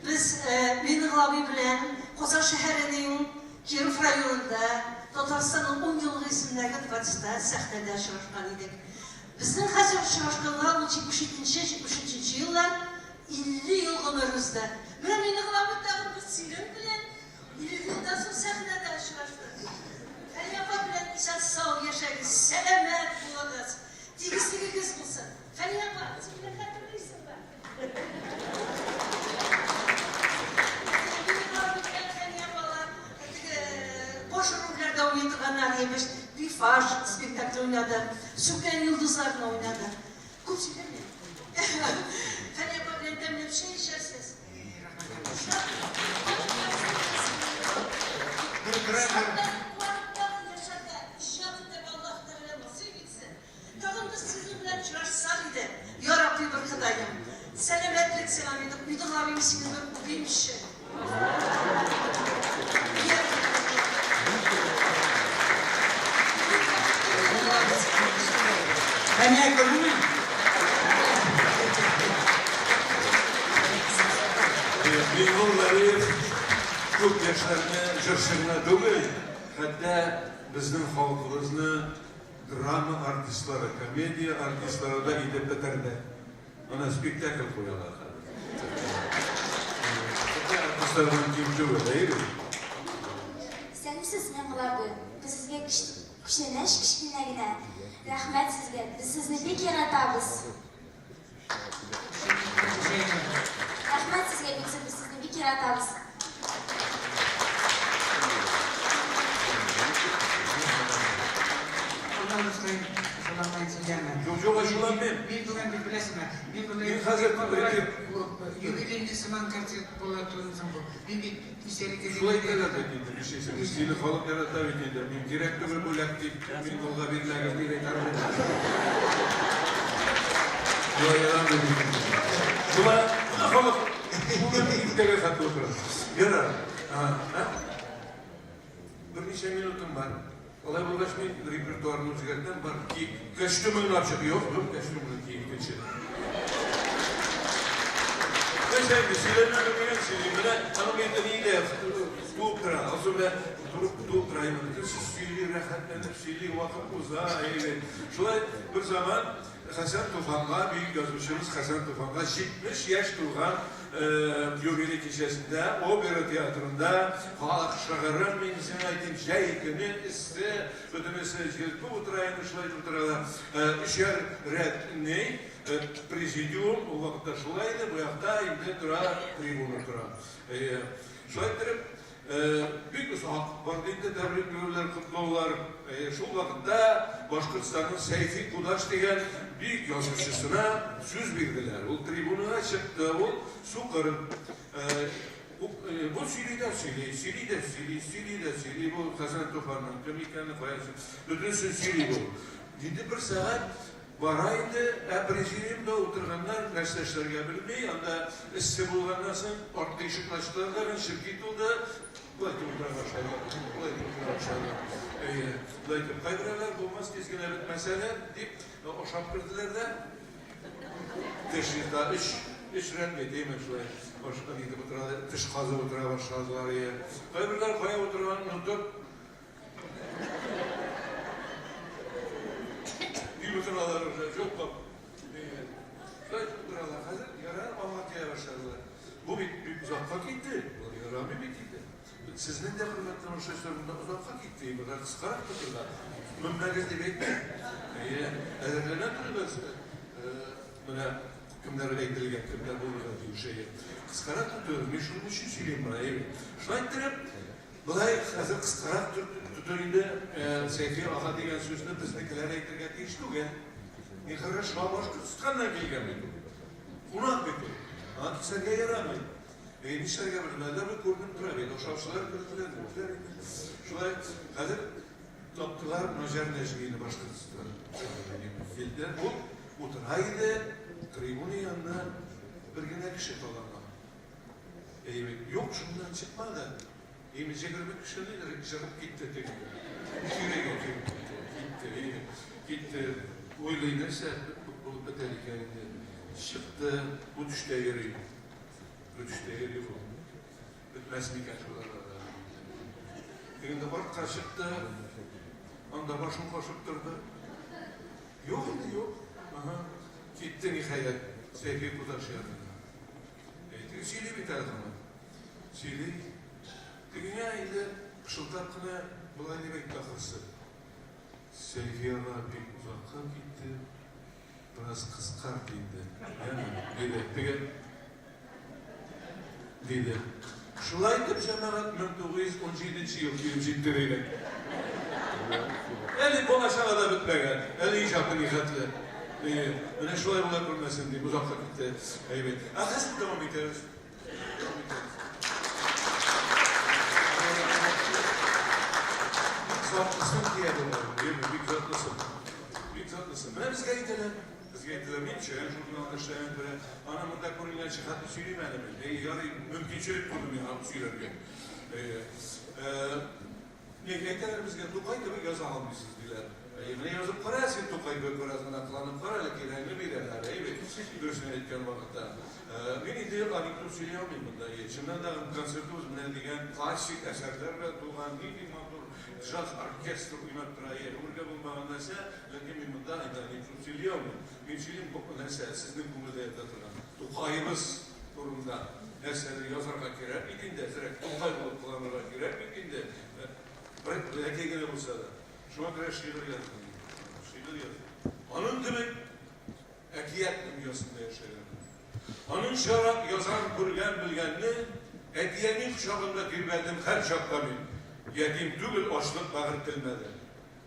Biz Mingul abi bilen Koza şehirinin Kirov rayonunda Tatarstan'ın 10 yıllık isimlerine dikkatle sahnede çalışkan idik. Bizden hazır çalışkanlar 77-73 yıllar 50 yıl ömrümüzde. Ben Mingul abi dağın bir silim bilen 50 yıldan sonra sahnede çalıştı. Feryapa bilen işat sağ yaşayın, selamet buladız. Tigistigi kız bulsun. Feryapa, sizinle hatırlıyorsun ben. Boş rollerde oynadıganlar yemiş. Bir faş spektakl oynadı. Süken yıldızlarını oynadı. Kum söyleme. Feryapa bilen demle bir şey içersiniz. Ya Rabbi bir kıdayım. Selametlik selam edip Mingul abim ismini bir bilmiş. Ben niye gördün mü? Mingulları ko'p yoshlarni jirshirni do'g'il, hatta bizning xalqimizni drama artistleri, komediya artistleri da gidip bitirdi. Ona spektakl koyuyorlar. Artistlerden kim çoğu değil mi? Sen siz Mengla abi, biz sizge küşleneş küşkinegine. Rahmet sizge, biz sizni bek yaratamiz. Rahmet sizge, biz sizni bek yaratamiz. Ondan üstüne şulanmayı çizeceğim. Yok aşılan ben. Ben bugün bir bilesim ben. Ben bugün Ben hazır bırakayım. Yüzüncü zaman karşı polatlarımızın bu. Ben bir işleri gezeyim. Şulay yaratayım bir şey söyleyeyim. Stili falan yaratayım. Ben direktörü bu laktik. Ben kolga bir laktik. Bir reklam edeyim. Şulay yaratayım. Şulay falan. Bugün ilk satı oturalım. Yarar. Bir neçe minutum var. Olay bulgaçmayın, repertuarını çıkartan var ki kostümünü açık yok mu? Kostümünü giyip geçin. Mesela bir şeylerin önüne söyleyeyim. Ama yeteneği de tuğup tıra. Aslında tuğup tırayım. Siz söyleyeyim, rahatlanıp söyleyeyim, vakit uzağa. Şöyle bir zaman Hasan Tufan'a, büyük yazmışımız Hasan Tufan'a 70 yaş tuğan Yöbeli kişisinde, opera tiyatrında halk şağırın menzine aytayım jaykını iste ödemesi gelip oturayın şulaydı oturala işer redni prezidium o vakitte şulaydı bu yakta indi tura tribunu tura şulaydı büyük bir sahak vardı indi tebrikler kutlular şu vakitte Başkırtstan'ın Seyfi Kudaş diyen büyük yazmışısına söz verdiler. O tribununa çıktı, o su karın. Bu Sili, bu Hasan Tufan'ın, komiklerini koyarsın. Bütün Sili bu. Gidi bir saat varaydı, prezidiumda oturganlar, mesleklerine bilmeyi, anda iste bulgandan sonra orta ışıklaştırdılar, şirket oldu. Bulaydı kaydıralar bulmaz tezgine bitmeseler deyip o şapkırdılar da teşhirde iş rengi değil mi şuraya hoşuna gidip oturarlar, dış kazı oturarlar, şazılar yer kaydıralar koya oturan unutup bir oturarlar çok kap şuraya oturarlar hazır yarar anlatmaya başladılar bu bir uzakta gitti bu yarami bitti sizin de hürmetli hoşlaşlarında uzakta gittiği kadar kıskarak tuturlar. Mümmergezde bekleyin. Eğerlenen durumda buna hükümleri ektirilgen, hükümler bulunur diyor şeyi. Kıskarak tutuyor, meşhurun için söyleyeyim buna. Şuna ettirip, bulay hazır kıskarak tutuyorunda Seyfiye Ağa degen sözünü bizdekiler ektirgen değişti o gen. Yıkırı şuna başka tutkandan gelgen miydi? Bunu akbekti. Antislerge yaramayın. Nişlerge bilmezler ve kurdum durabilir. O şavşalar kırdılar. Şulay hazır toptular Nojer Necmi'ni başlattılar. Geldiler bu oturaydı tribunun yanına bir güne kişi falan. Yok şundan çıkmadı. İyice görmek kişileri çıkıp gitti tek. Gitti. Oylayınırsa bu tehlikeliydi. Çıktı bu düştüğü yeri. Ölçüde yeri bu. Bitmez mi kaçırlar? Birinde var kaşıktı, anda başım koşup durdu. Yok idi yok. Gitti nihayet Seyfi Kudaş yanına. Sili bir tarafına. Sili, dünyaydı pışıltakına bulay demek takırsı. Seyfi Ağa bir uzakka gitti, biraz kıskar değildi. Yani dedi. Şulaydı Cemaat 1917 yıl filmcikleri. Eli bu aşağıda bitmegen. Eli icabı nihatlı. Öyle şulay bunlar kurmasın diye uzakta gitti. Evet. Arkasını devam ederiz. Zatlısın diye bunlar. Değil mi? Bir zatlısın. Bir zatlısın. Ben biz gaydeler. Zgeytilerin şeyler şuradan aşağıya böyle anamında kuruyla çıkarttı söylemedim. Yani mümkünçülük kurdum ya söylerken. Nekretlerimizde Tukay gibi göz almışsınız diler. Ne yazıp parası Tukay böyle parasına aklanıp parayla kirayla bir derler. Evet, görsün etken vakitte. Beni de anekdot söyleyemeyim bunda. Şimdiden de konsertimiz ne diyen klasik eserler ve Tuğan değil, Jaz orkestr oynattırayer. Urga bulmağın neyse, lakin min mudda idani tutuluyor mu? Min şirin bu neyse, sizin kumada yatatılan. Tukayımız durumda. Neyse, yazarga girer, idinde. Direkt tukay bulup kullanırga girer, idinde. Belki gene bulsa da. Şuna göre şiir yazdım. Şiir yazdım. Onun demek, ekiyet dünyasında yaşayan. Onun şarap yazan bilgenli, etiyenin kuşağında girmedim her şakkamin. Yedim tügül açlık bağırtılmadı.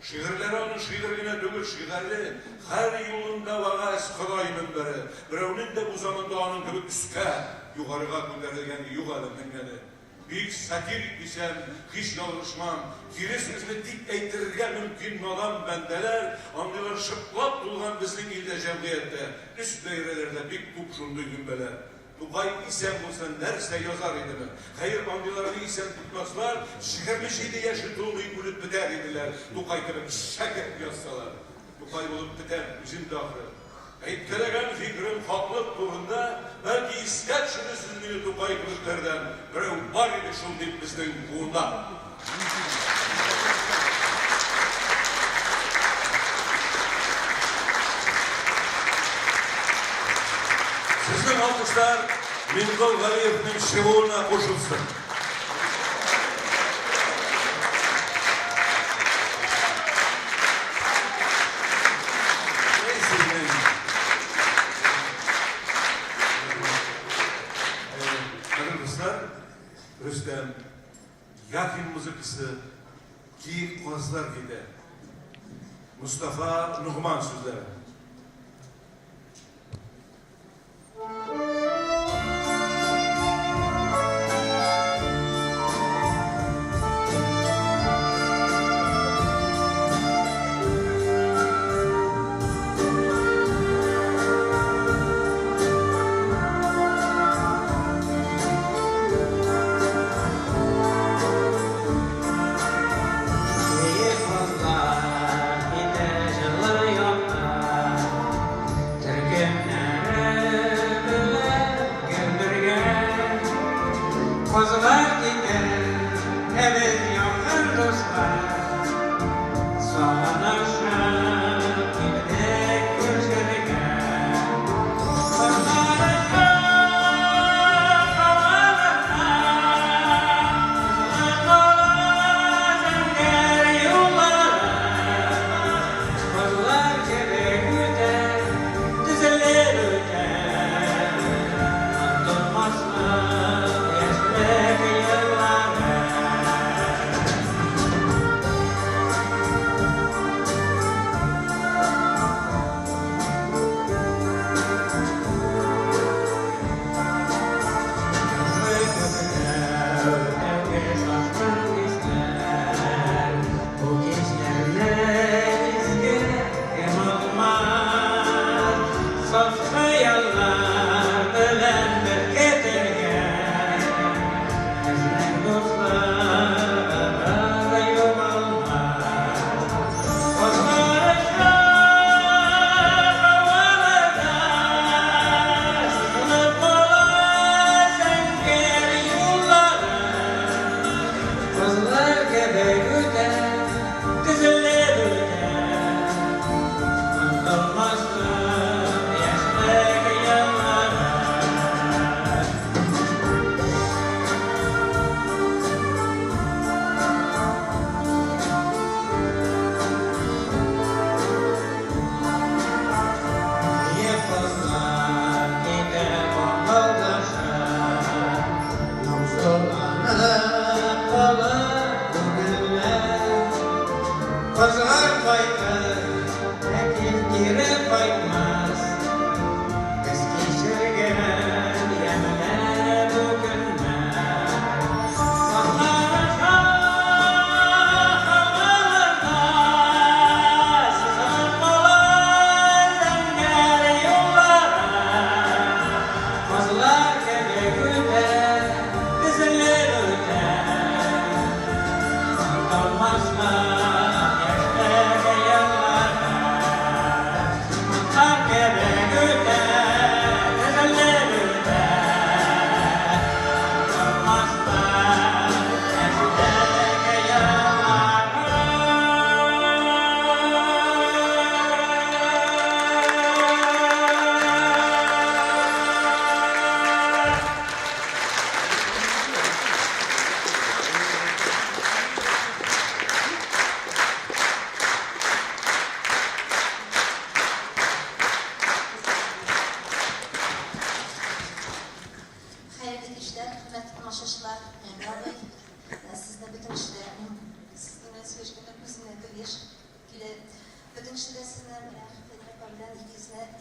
Şiirleri onun şiirine tügül şiirli, her yolunda vaga eskıdayının beri. Birevnin de bu zamanda onun gibi üske, yukarıga gönderilgen yukarı mengeni. Büyük satir isem, hiç yalışmam, kiri sözünü dik eytirirge mümkün olan bendeler, andılar şıplap tulgan bizim ilde cemiyette, üst dairelerde bir kupşundu günbeler. Tugay isem bulsan nerse yazar idi mi? Hayır andılarını isem tutmazlar, şıkırmış idi yaşıtılmayı bulup biter idiler. Tugay gibi şakir yazsalar. Tugay bulup biter bizim dahri. Eytkelegen fikrim haklık tuğunda, belki isket şunu süzmünü Tugay kılıklardan, birev var idi şul deyip bizden buğunda. Sizin alkışlar Mingol Galiyev'nin şivuna koşulsun. Rüstem, Yakin mızıkısı, ki kozlar gider. Mustafa Nuhman sözleri. Yıkıllar, yine yıllar yoklar.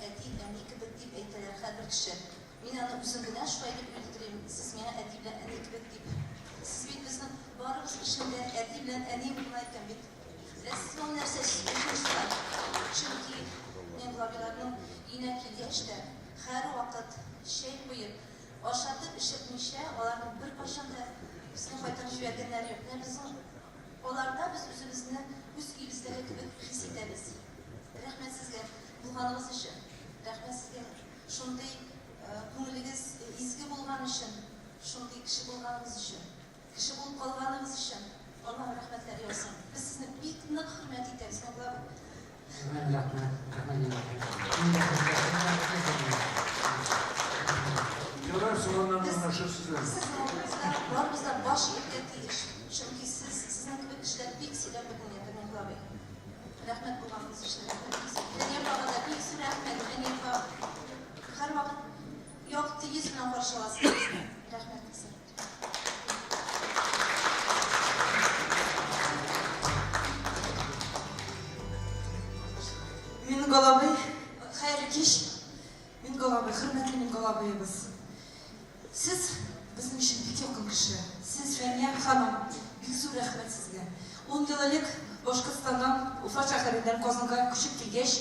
әти, әни кебек дип әйтәләр һәрбер кеше. Мин аны үзем генә шулай дип белдерим. Сез миңа әти белән әни кебек дип. Сез бит безнең барыбыз эшендә әти белән әни булмай икән бит. Сез ул нәрсә эшләр. Чөнки мен Глабиларның өенә килгәч тә һәр вакыт шәй куеп, ашатып эшетмичә, аларның бер кашан да безне кайтарып җибәргәннәре юк. Безнең аларда біз үзебезне үз өебездәге кебек хис итәбез. Рәхмәт сезгә булганыгыз өчен. Рәхмәт сезгә шундый күңелегез изге булган өчен, шундый кеше булганыгыз өчен, кеше булып калганыгыз өчен. Алла рәхмәтләр яусын. Без сезне бик нык хөрмәт итәбез, Ярар, соңыннан аңлашырсыздар. Барыбызда баш итәргә тиеш. Чөнки сезнең кебек кешеләр бик сөйләп белгән Глабый. Рәхмәт булганыгыз өчен. Фәния апага да бик зур рәхмәт. Фәния апа һәр вакыт якты йөз белән каршы аласыз. Рәхмәт сезгә. Мин Глабый, хәерле кич. Мин Глабый, хөрмәтле мин Глабыебыз. Сез безнең өчен бик якын кеше. Сез Фәния ханым, бик зур рәхмәт сезгә. 10 ел элек Башкортстаннан, Уфа шәһәреннән Казанга күчеп килгәч,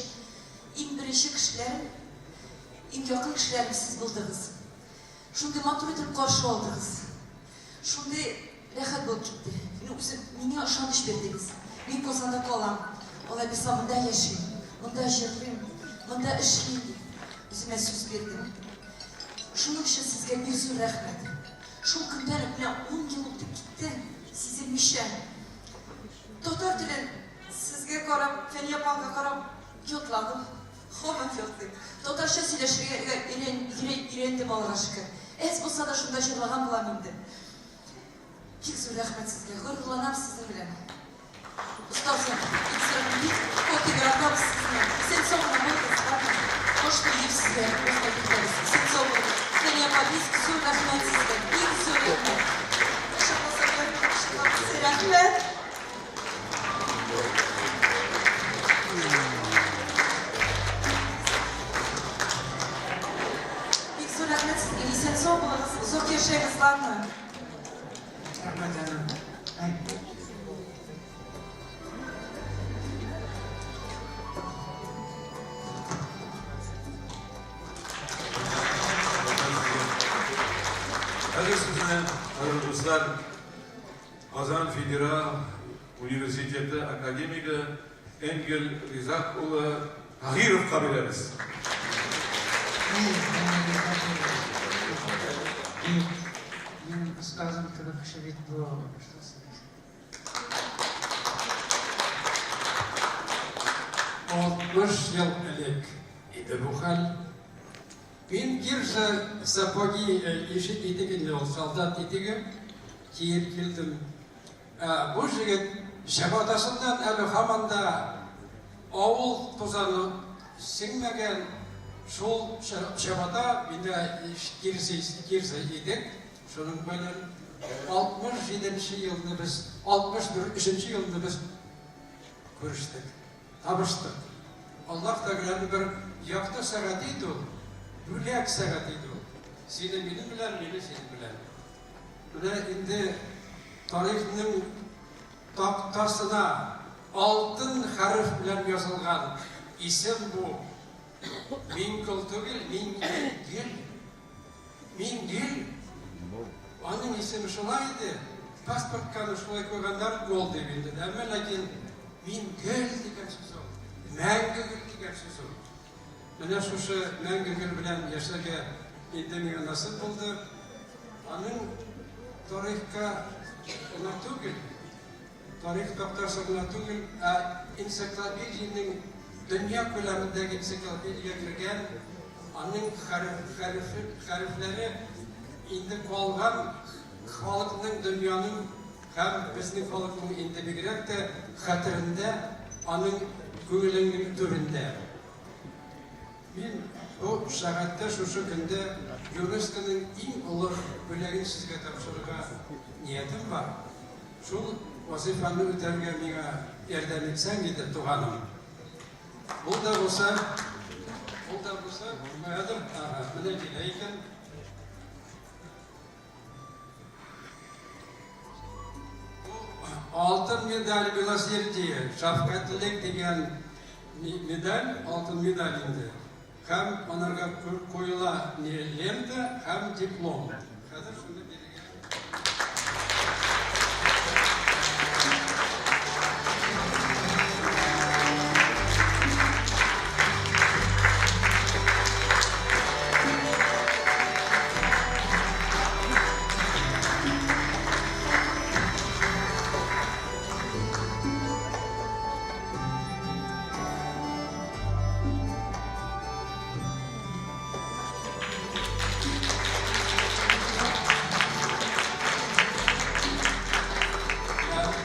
иң беренче кешеләр, иң якын кешеләр сез булдыгыз. Шундый матур итеп каршы алдыгыз. Шундый рәхәт булып китте. Миңа ышаныч бирдегез. Мин Казанда калам. Алай без монда яшим, монда җырлыйм, монда эшлим. Үземә сүз бирдем. Шуның өчен сезгә бик зур рәхмәт. Шул көндән белән 10 ел үтеп китте, сизелмичә. Татар телен сезгә карап, Фәния апага карап йотладым. Һаман йотлыйм. Татарча сөйләшергә өйрәндем Аллага шөкер. Әз булса да шунда җырлаган булам инде. Бик зур рәхмәт сезгә. Горурланам сезнең белән. Устазым, бик күп игралар сезнең. Сез соңгы Может, и все, просто питались. Сенцовы. Фәния апа, бик зур рәхмәт сезгә. Бик зур рәхмәт. Рәхмәт. Бик зур рәхмәт сезгә. Исән сау булыгыз. Озак яшәгез, ладно? Рәхмәт, җаным. Dostlar, Kazan Federal Üniversitesi akademiki Engel Rizak Ulu Tahirov kabul ederiz. Benim ustazım kebek kişi bit bu. 60 yıl elek idi bu hal. Ben girse sapogi işit idigin yol saldat idigim. Kiyir kildim. Bu jigit şebatasından eli hamanda avul tuzanı sinmegen şol şebata binde girse idik. Şunun böyle 67. yılında biz, 63. yılında biz görüştük, tanıştık. Allah da güzel bir yakta sagatıydı o, bülek sagatıydı o. Seni benim bilen, beni seni bilen. Böyle indi tarihinin taktasına altın harf bilen yazılgan isim bu. Mingil tügül, Mingil. Onun ismi şulaydı. Pasportkanı şulay koyganlar yol debildi. Ama lakin Mingil degan söz o. Mängigil degan söz o. Mana şuşu Mängigil bilen yaşaga endemiga nasip buldu. Onun tarihka ona tügül. Tarih doktorsuna tügül. Ensiklopediyanın dünya ko'lamidagi ensiklopediyaga kirgan onun harflari endi qolgan xalqning dunyoning ham bizning xalqning endi bigrak da xatirinde onun ko'nglining turinde. Men bu saatda shu kunda Yunus'un eng ulug' bo'lagini sizga topshirishga niyatim bor. Shu vazifani o'targa menga yordam etsang edi tug'anim. Bu da bo'lsa Ол да болса, қоядым. Міне келе екен. Алтын медаль велосипедия, шафкаттылык деген медаль, алтын медаль инде. Һәм анарга қойыла лента, һәм диплом. Хәзер шуны бирергә.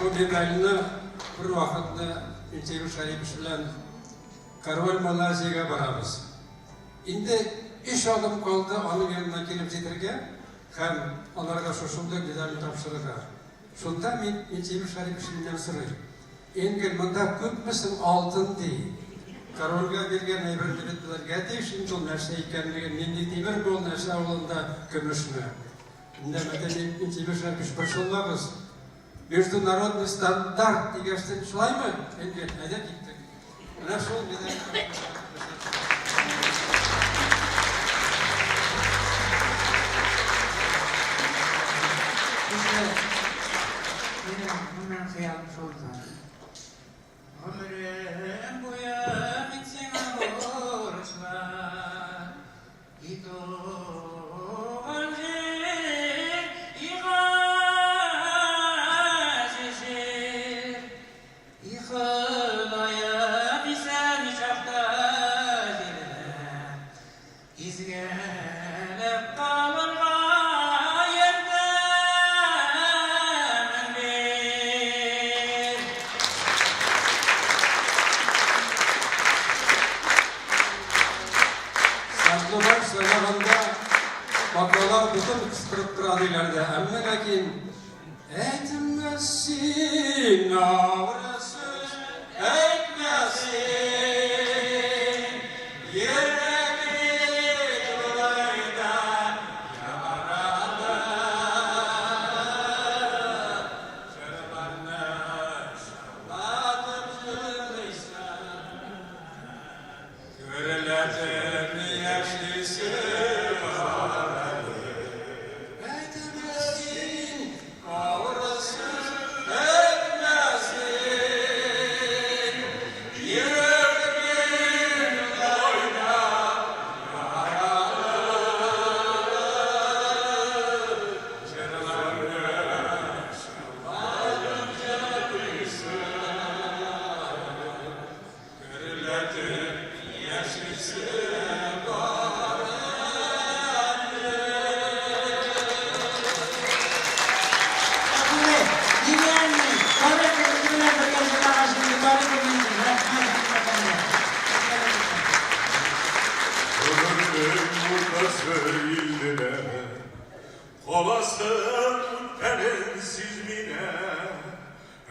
Bu medalini bir vaqtda Minteyev Şaripov bilan Karval Malayziyaga boramiz. Endi ish odim qoldi, onun yanına kelib jetirga ham ularga shunday medalni topshirishga. Shunda men Minteyev Sharipovdan so'rayman. Endi bunda ko'pmisin oltin deydi. Karolga bergan nayberlarga deyishin bu narsa ekanligi, menda temir bu narsa o'g'linda kumushmi. Unda Minteyev Sharipov başlanmamız. Международный стандарт дегеншtin шулаймы? Энди айда кеттик. Мына шул медаль. Bundan xiyalım şoldu. Ömrüm boyu bitsin borçlar. Yitoğan jir, iğaz eşir. Yıkılaya bilsen çapta yerine. İzgelep kalırga yerden bir. Saklıbaş zamanında baklalar bütün kıstırıp duranıylardı. Ama lakin etmesin avrasız etmesin yüreği dolayda yaralı şerbanla şerbatıp zırlıysan görüledir yaşlısı etmesin avrasız etmesin yüreğin doyna yaralı çırlarını şabalıp zırlıysan görüledir yaşlısı Ömrüm burada söylene, olasın benimsiz mine,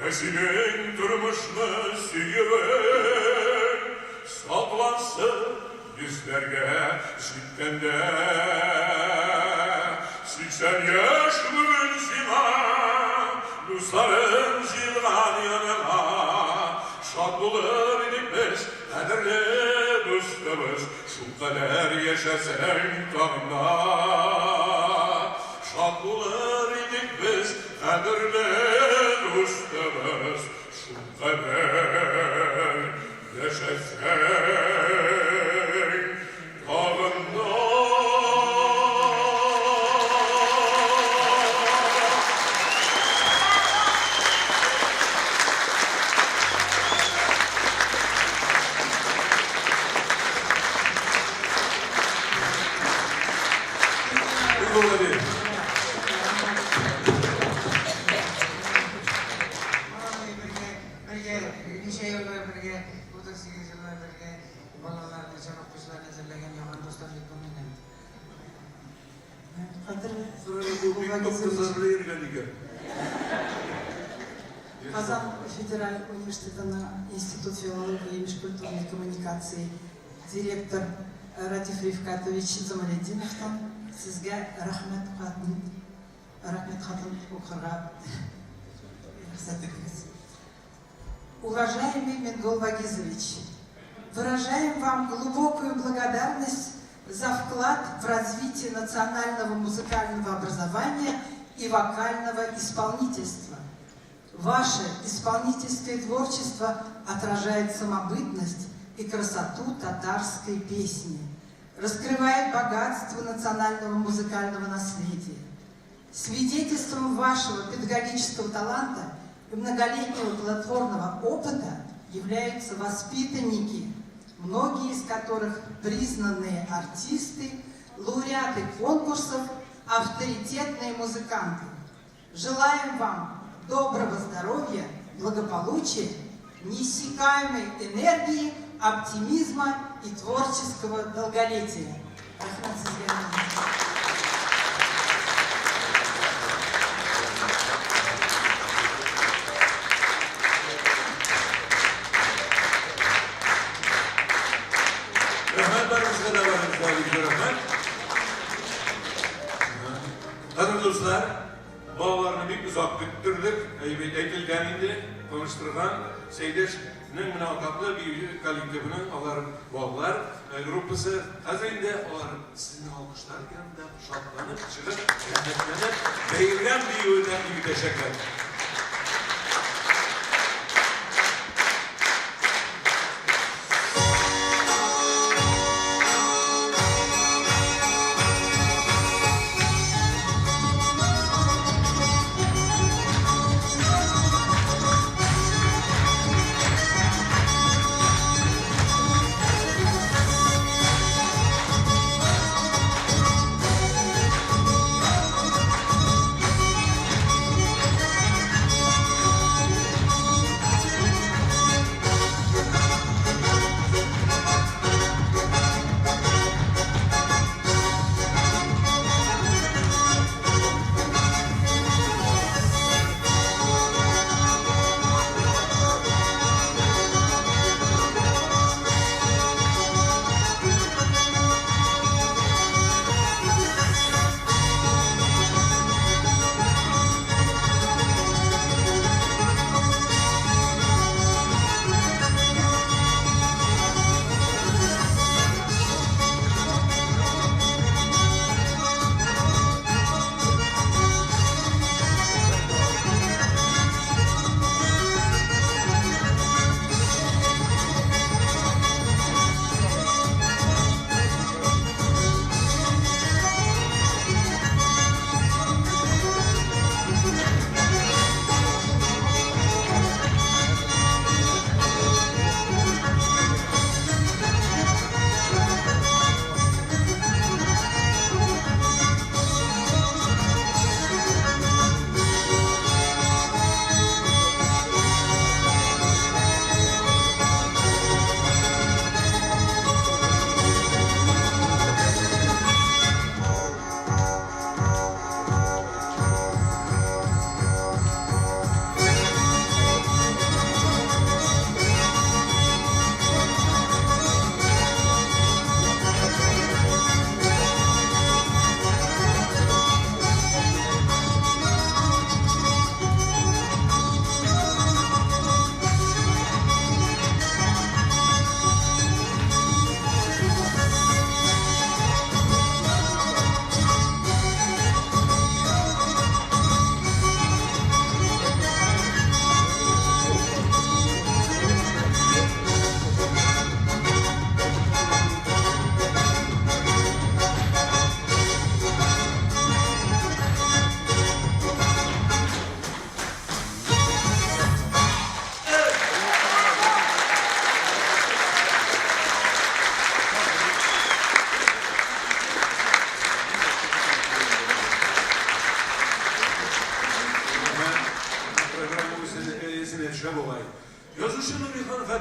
esinin durmuşmu süyüvün, saplansın yüzlerge şiddende. 80 yaş bugün sima, dostlarım jilgan yanıma, şad bulur idik biz, kadirli dostumuz, şu kadar yaşasan tağında. Şad bulur idik biz, kadirli dostumuz, şu kadar yaşasan tağında. Birge, yıllar birge, 38 yıllar birge, balalarını, çabuk kuşlarını hazırlayan Yohan Dostan Lütfü'nün. Kadir Казан федеральный университетінің институт филологии и межкультурной коммуникации, директор Радиф Рифкатович Замалетдиновтан сізге рахмет хатын оқырға рұқсат етіңіз. Уважаемый Мингол Вагизович, выражаем вам глубокую благодарность за вклад в развитие национального музыкального образования и вокального исполнительства. Ваше исполнительское творчество отражает самобытность и красоту татарской песни, раскрывает богатство национального музыкального наследия. Свидетельством вашего педагогического таланта и многолетнего плодотворного опыта являются воспитанники, многие из которых признанные артисты, лауреаты конкурсов, авторитетные музыканты. Желаем вам доброго здоровья, благополучия, неиссякаемой энергии, оптимизма и творческого долголетия. Hazır dostlar, bağlarını bir uzak küttürdük, aytilganinde konuşturgan Seydeş'nin münakaplı bir kolektifinin alar bağlar gruppası hazırında onlar sizin alkışlar yanında şartlanıp çıkıp hizmetlenip beyirgen bir yönden gibi teşekkür.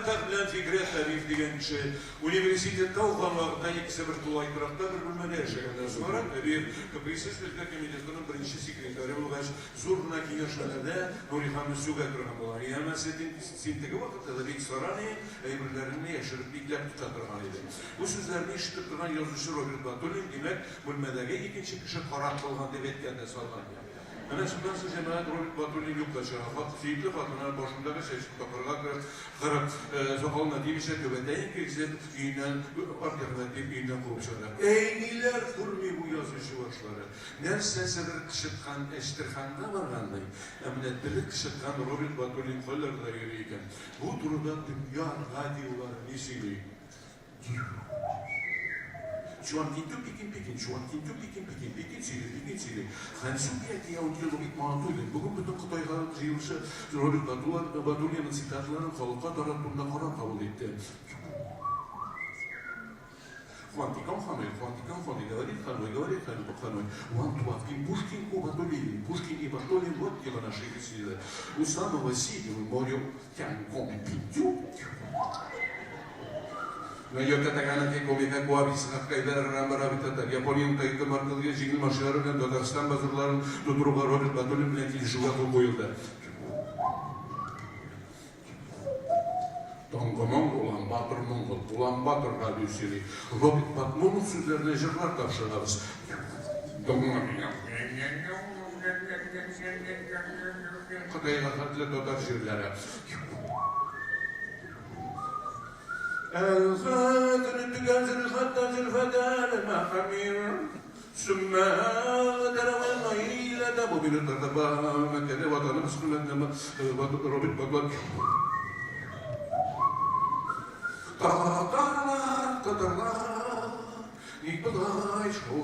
Muhakkak bilen Fikret Tarif diyen kişi üniversitette okuyan vakitte ikisi bir tulaytırakta bir bölmede yaşayandan sonra bir Kıbrıs Ülke Komitesi'nin birinci sekreteri olgaç Zurna Kiyaşlar'da Nurihan Müslüga kırgan bular. Yani sinteki vakitte de bir sarani eybirlerini yaşırıp biklep tutatırgan idi. Bu sözlerini işitip duran yazıcı Robert Batulin demek bölmedeki ikinci kişi karat olgan deb etkende salgan. Ana şundan sonra cemaat Robert Batulin yoklaşa. Fiyitli Fatma'nın başındaki seçip kapırga kırıp sokalına demişe köbeteyin kirkizip iğnen alternatif iğnen kurmuşlar. Eyniler kurmi bu yazıcı başları. Nerse sedir kışıtkan eştirkanda varganday. Emnetleri kışıtkan Robert Batulin kollarında yürüyken. Bu durumda dünya radyoları nesili. Şu an kintu pikin, şu an kintu pikin sili. Hani Suriye'de ya unutuyor bir mantuydu. Bugün bütün Kıtay'da yıllışı Robert Batulin'in sitatlarının halka tarafından karar kabul etti. Kuantikan hanoi, говорит hanoi. Уан туавкин Пушкин у Батулин, Пушкин и Батулин вот его наши силы. У самого синего моря тянком пинтю. No yo que tengan que comer coabisin kaylar ramara bitatar. Japonya'nın kayıtlı markalıya jigil maşıları bilen Dadarstan bazırların tuturuğa Robert Batulin bilen kilişuğa koyuldu. Tongamon Ulan Batur radyosuyla Robert Batulin sözlerine jırlar tavşırlarız. Kıtayla katlı Dadar jırlara. الخاتم تجازر خطة الفتاة المحامير ثم تروى الميل دابو بالترتبة مكان وطن مسلم روبرت بطل قطرنا يقضى يشهو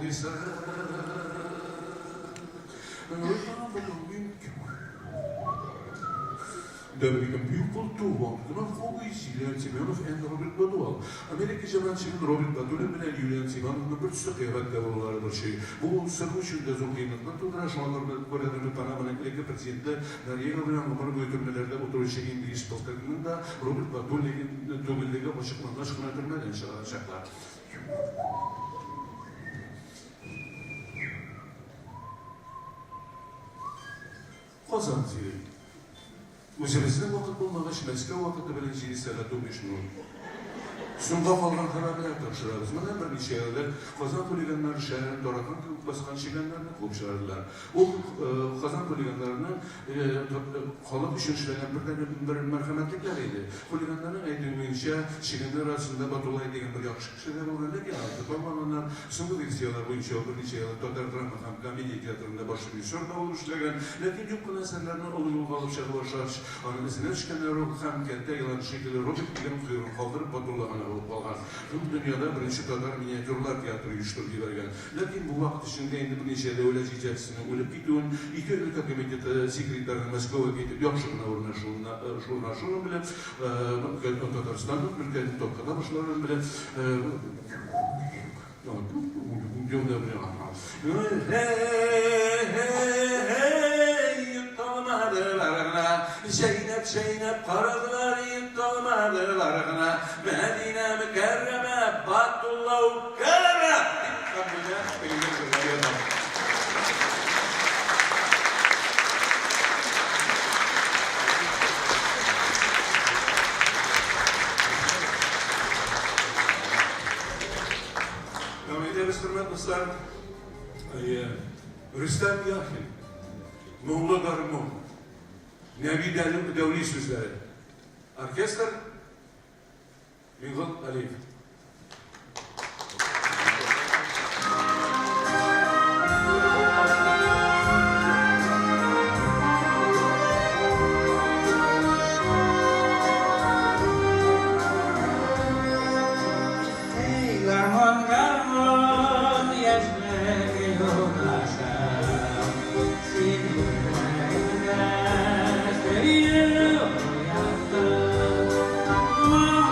Devletin büyük koltuğu vaktinden foğuyuz Yulian Simonov and Robert Badual. Amerika Jamançı'nın Robert Badual'ın bilen Yulian Simonov'un bir tüsü kıyafet devraları bir şey. Bu sırrı üçünde zorlayınlıklar tuturan şu anlarda Kore'nin Panama'nın ilk prezidenti Nariega bilen umarı götürmelerde oturuşa İngiliz postlarının da Robert Badual'ın tövbeldeki başıklarına şıkınatırmadan çağıracaklar. Kazan zili. Müzemizde vakit bulmamış, Meske vakıtı bilinçliği seyretu meşnun. Sunga kalgan harabeler taşırarız. Bana bir şeyler, Kazan poligonları şehrin dorakan baskan şigenlerini kopşarırlar. O Kazan poligonlarının kalıp düşünüşlerine bir merhametlikleriydi. Poligonların eğitimiyince şigenler arasında Batulay degen bir yakışık şeyler olanlar geldi. Onlar sungu versiyalar boyunca bir neçe yıllar Totar Drama Ham Komediya Tiyatro'nda başı bir sorda oluşturgan. Lakin yok bu eserlerinin oluyor kalıp şahı başlar. Onun izine çıkanlar hem kentte yılan şekilde Robert Bilen kuyruğunu kaldırıp Batulay'ın olup kalgan. Bu dünyada birinci Totar minyatürler tiyatro uyuşturdu vergen. Lakin bu vakit içinde indi bir neçe de öyleceksini ölüp gittiğin iki ülke komiteti sekreterinin Moskova gidip yakışıkına uğraşılığını bile Tatarstan'ın ülkenin topkada başlarının bile Cümle bile yutamadılarına Zeynep karadılar yutamadılarına Medine mükerreme Batullah kerreme Dostlar, Rüstem Yahin, Moğla Darımon, Nevi Devli sözleri, orkestr, Miguel Aliyev. Mama,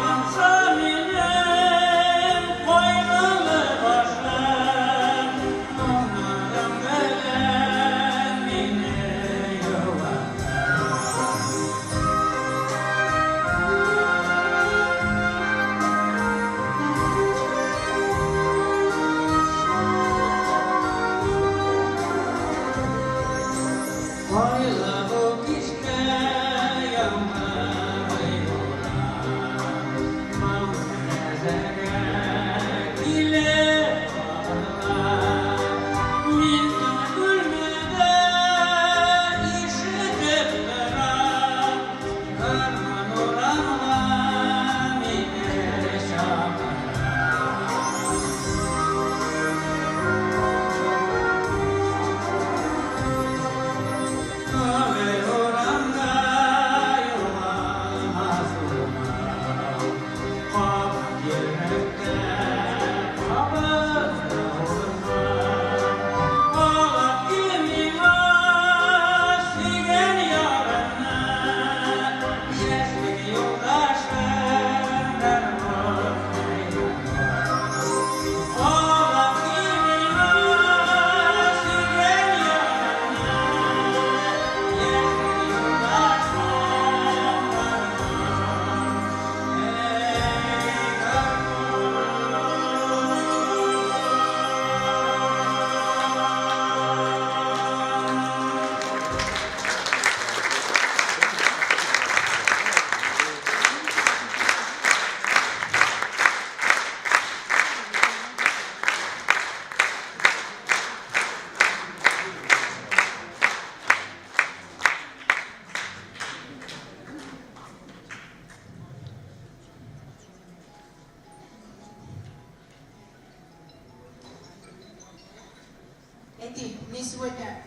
Эти, мне сегодня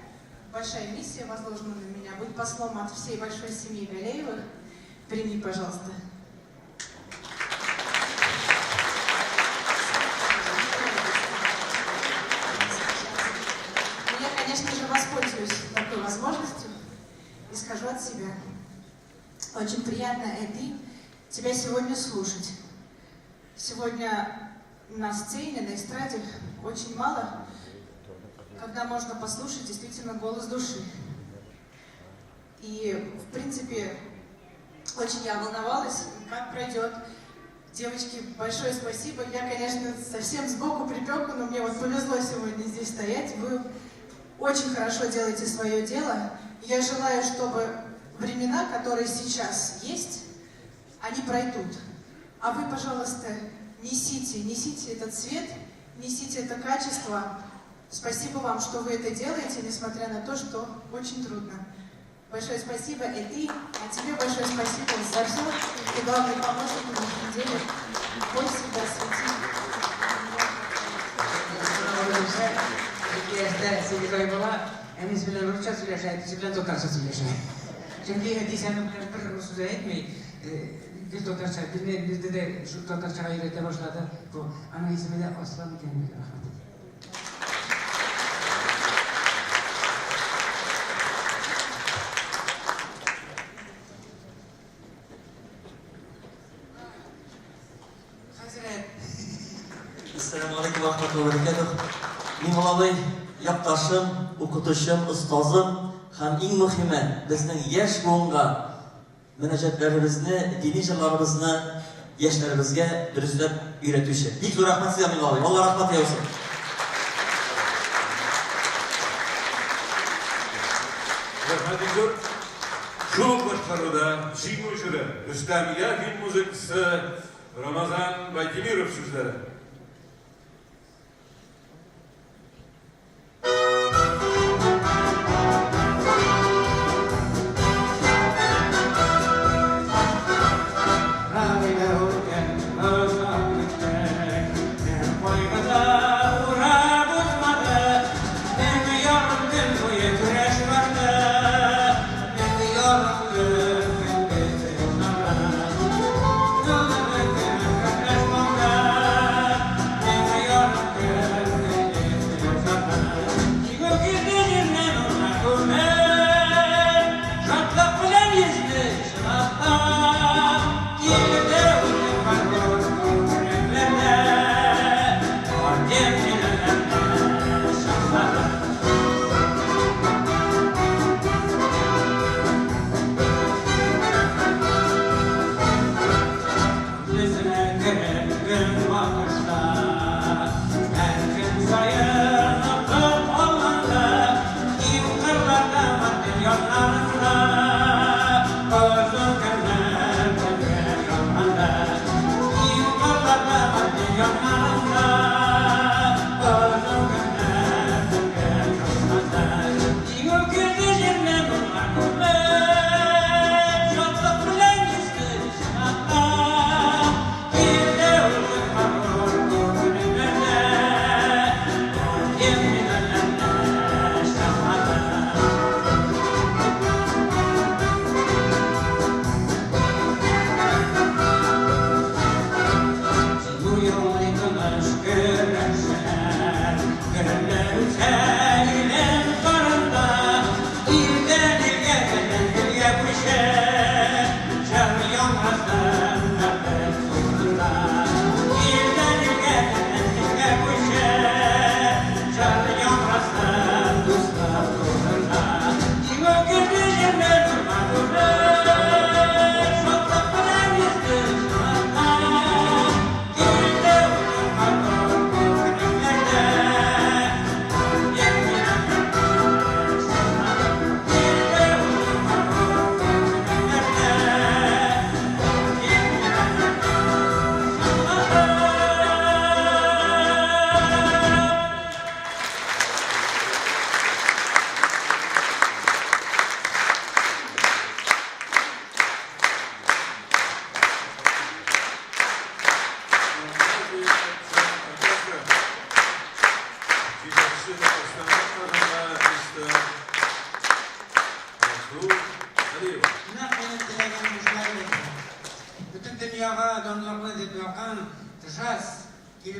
большая миссия возложена на меня. Быть послом от всей большой семьи Галеевых. Прими, пожалуйста. Я, конечно же, воспользуюсь такой возможностью и скажу от себя. Очень приятно, Эдди, тебя сегодня слушать. Сегодня на сцене, на эстраде очень мало, когда можно послушать действительно голос души. И, в принципе, очень я волновалась, как пройдет. Девочки, большое спасибо. Я, конечно, совсем сбоку припеку, но мне вот повезло сегодня здесь стоять. Вы очень хорошо делаете свое дело. Я желаю, чтобы времена, которые сейчас есть, они пройдут. А вы, пожалуйста, несите этот свет, несите это качество. Спасибо вам, что вы это делаете, несмотря на то, что очень трудно. Большое спасибо, Эдди, а тебе большое спасибо за все. И главный помощник на этой неделе. Бог всегда светит. Sevgili Kaybola, Enes bilen Rusça söyleşeydi, siz bilen Tatarca söyleşeydi. Çünkü Eddie senin bir söz etmeyi, bir Tatarca, bizde de şu Tatarca'ya öğrete başladı. Bu ana ismi de Aslan Kendi. Assalamu alaikum wa rahmatullahi wa barakatuh. Ming'ulabay, yaqtashim, o'qitishim, ustozim ham eng muhimi bizning yosh bugunga munojotlarimizni, diniy ishlarimizni yoshlarimizga durustlab o'rgatuvchi. Bek zo'r rahmat sizga Ming'ulabay. Alloh rahmat aytsin. Rahmat zo'r. Shu boshqaruvda Jingujuri, Rustamiya film muzikasi Ramazan Baytemirov so'zlari. Thank you.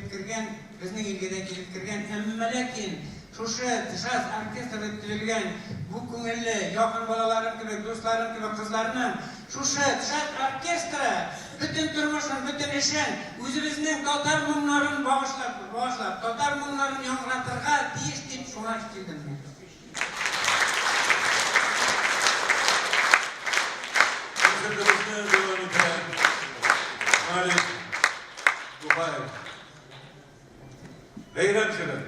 келіп кірген, біздің елге де келіп кірген, әмма ләкин шушы жас оркестры түзілген bu көңіллі, якын балаларым кебек, достарым кебек кызларның шушы жас оркестры bütün turmuşun, bütün işin özümüzün tatar muңнарын bağışlap, tatar muңнарын яңгыратырга тиеш дип шуңа килдем мен. Konsertimizni devam eden Malik Dubayev. Beyramçılar.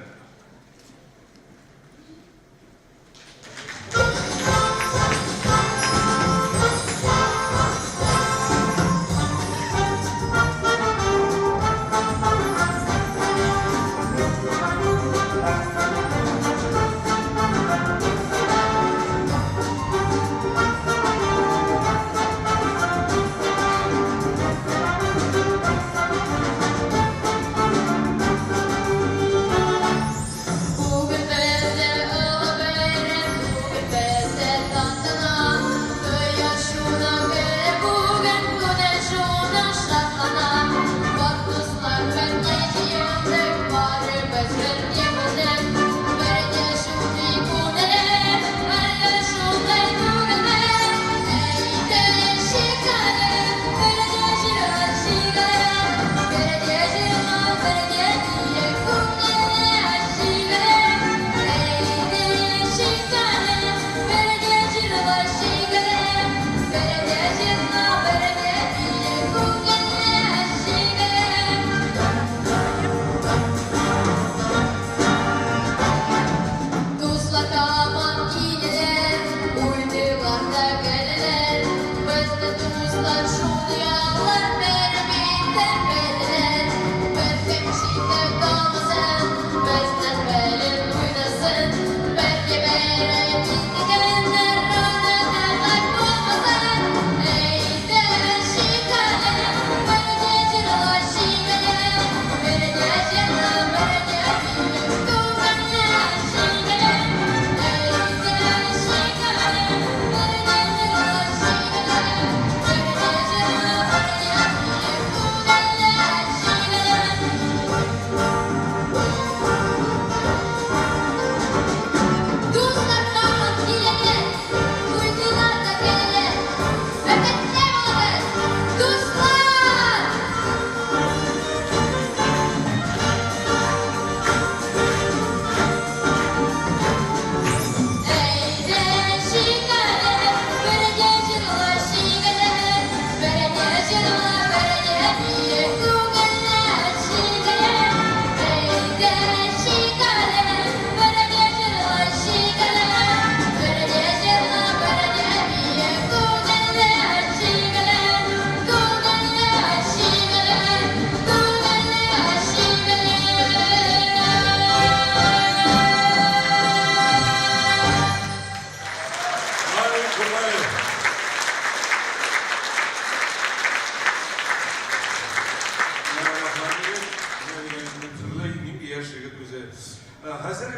Hazır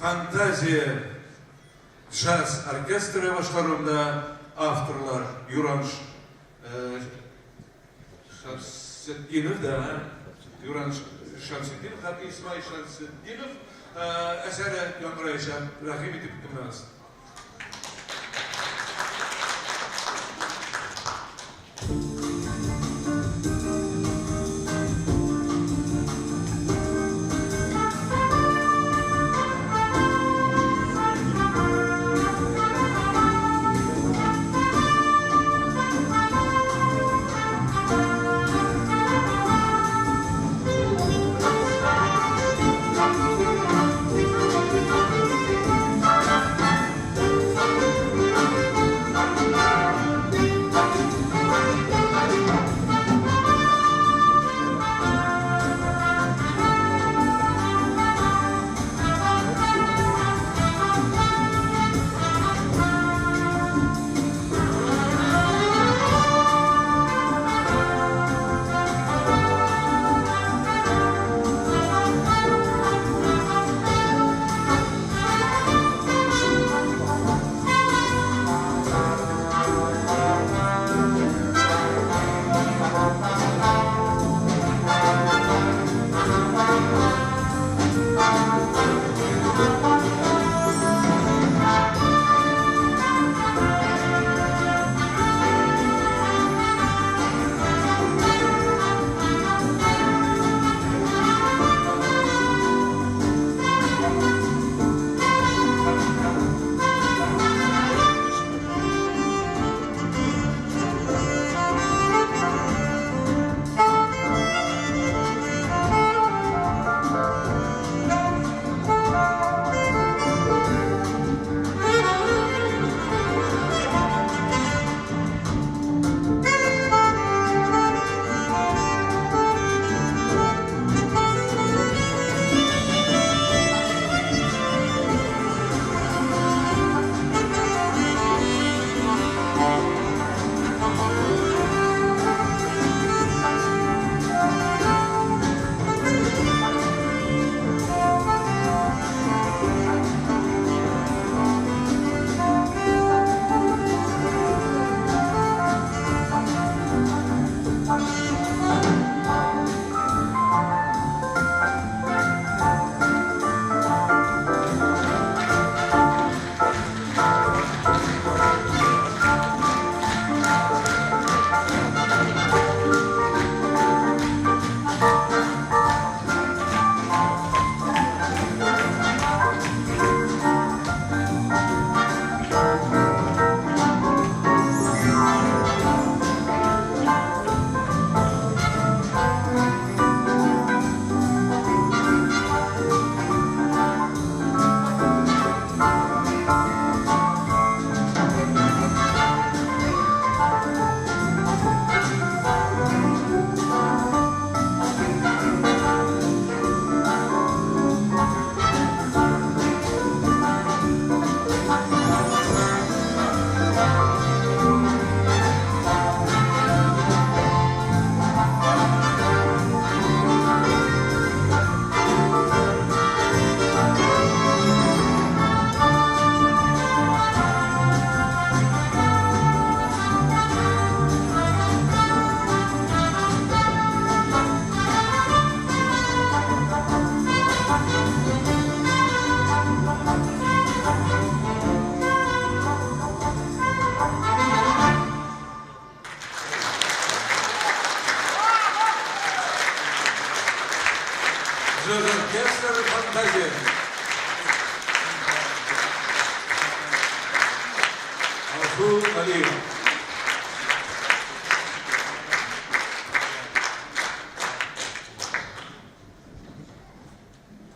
fantaziya jazz orkestri boshqaruvida avtorlar Yuran Shamsiddinov va İsmail Shamsiddinov asari yangrayishab rahim etib dinlaymiz. Güzel orkestra ve fantaziya. Arzu Aliyev.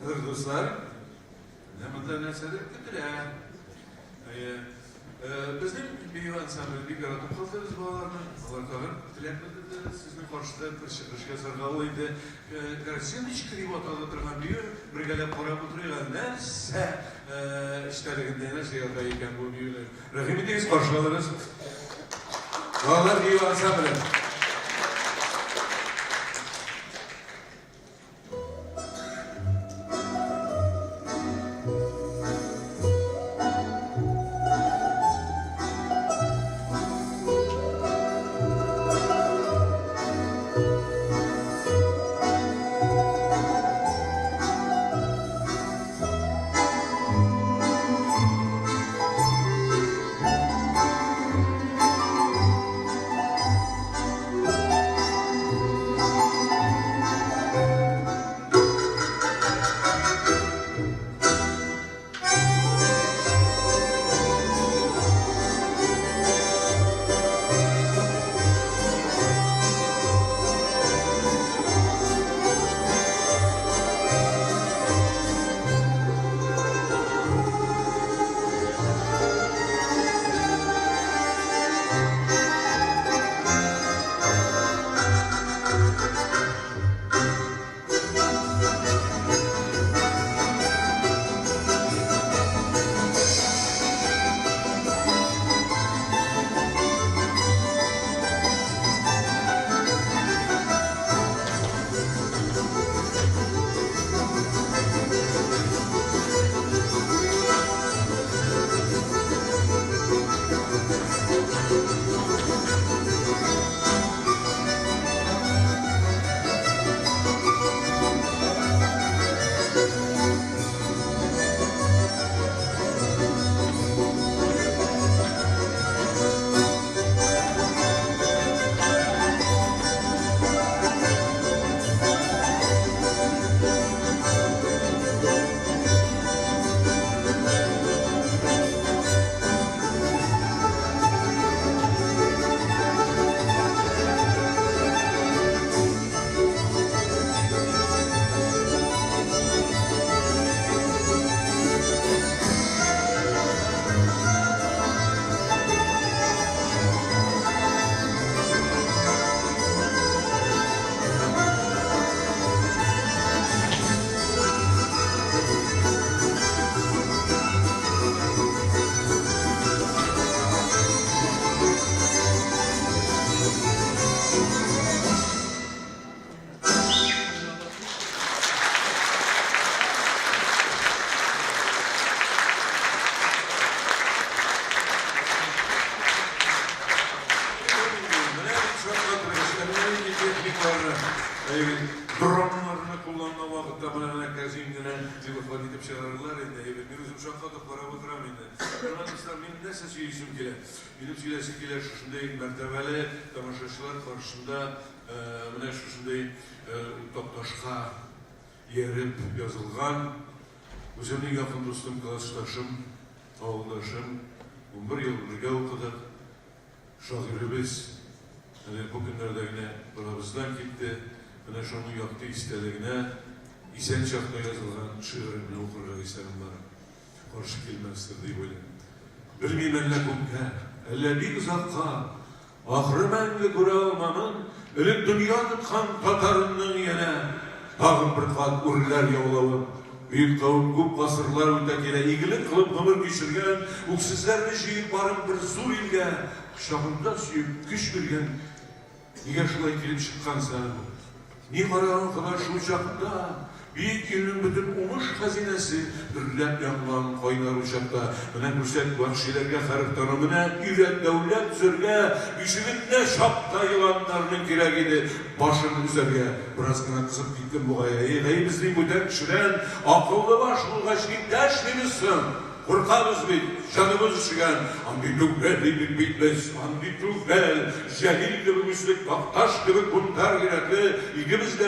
Evet dostlar, hemen nesedir kötüler. Bizim bir ansambl, bir yaratım kalkarız bağlarını. Allah kalır, tilekmedi sizin karşıda kırışıkışka sargalıydı. Şimdi hiç klimat alıtırgan diyor, birgelep korap oturuyor. Neyse, işlerinde ne şey yapayken bu diyorlar. Rahimi deyiz karşılarız. Bağlar gibi ansambl. Dronlarını kullanma vakitte bana merkezimdine telefon edip çağırırlar indi. Bir üzüm şakkadık para bıtıram indi. Arkadaşlar benim ne sesi yüzüm kile? Benim silesi kile şuşundayım mertebeli tamaşaçılar karşısında mene şuşundayım toptaşka yerip yazılgan. Özümün yakın dostum, klastaşım, ağıldaşım, 11 yıl birge okudık. Şahirimiz bu günlerde yine buramızdan gitti. Bana şunu yaptı istediğine, isen çakta yazılan şiirini okurlar isterim var. Karşı kelmesidir diye böyle. Bilmeymen lekumke, elle bir uzakka, ahri menli kuralmanın, ölüp dünya tutkan Tatarının yine, tağın bir kat urlar yavlavın. Büyük kavim kup kasırlar ötekine, iyilik kılıp ömür geçirgen, uksizlerini şiir barın bir zur ilge, şahında süyüp güç bilgen, niye şulay kelip çıkkansa, ni kararın kadar şu uçakta, büyük yılın bütün umuş hazinesi, ürlep yanılan kaynar uçakta, önem müsait vahşilerge harif tanımına, üret devlet zürge, güçlükle şapta yılanlarının kiregidi, başının üzerge, biraz gına kızıp gittim bu gayayı, bizden müden kişilen, akıllı başlığa şiddeşlimişsin. Korkabız biz, canımız üşügen. Andi tügel bitmez, andi tügel. Cehil gibi müslük, taş gibi kuntar girekli. İkimiz de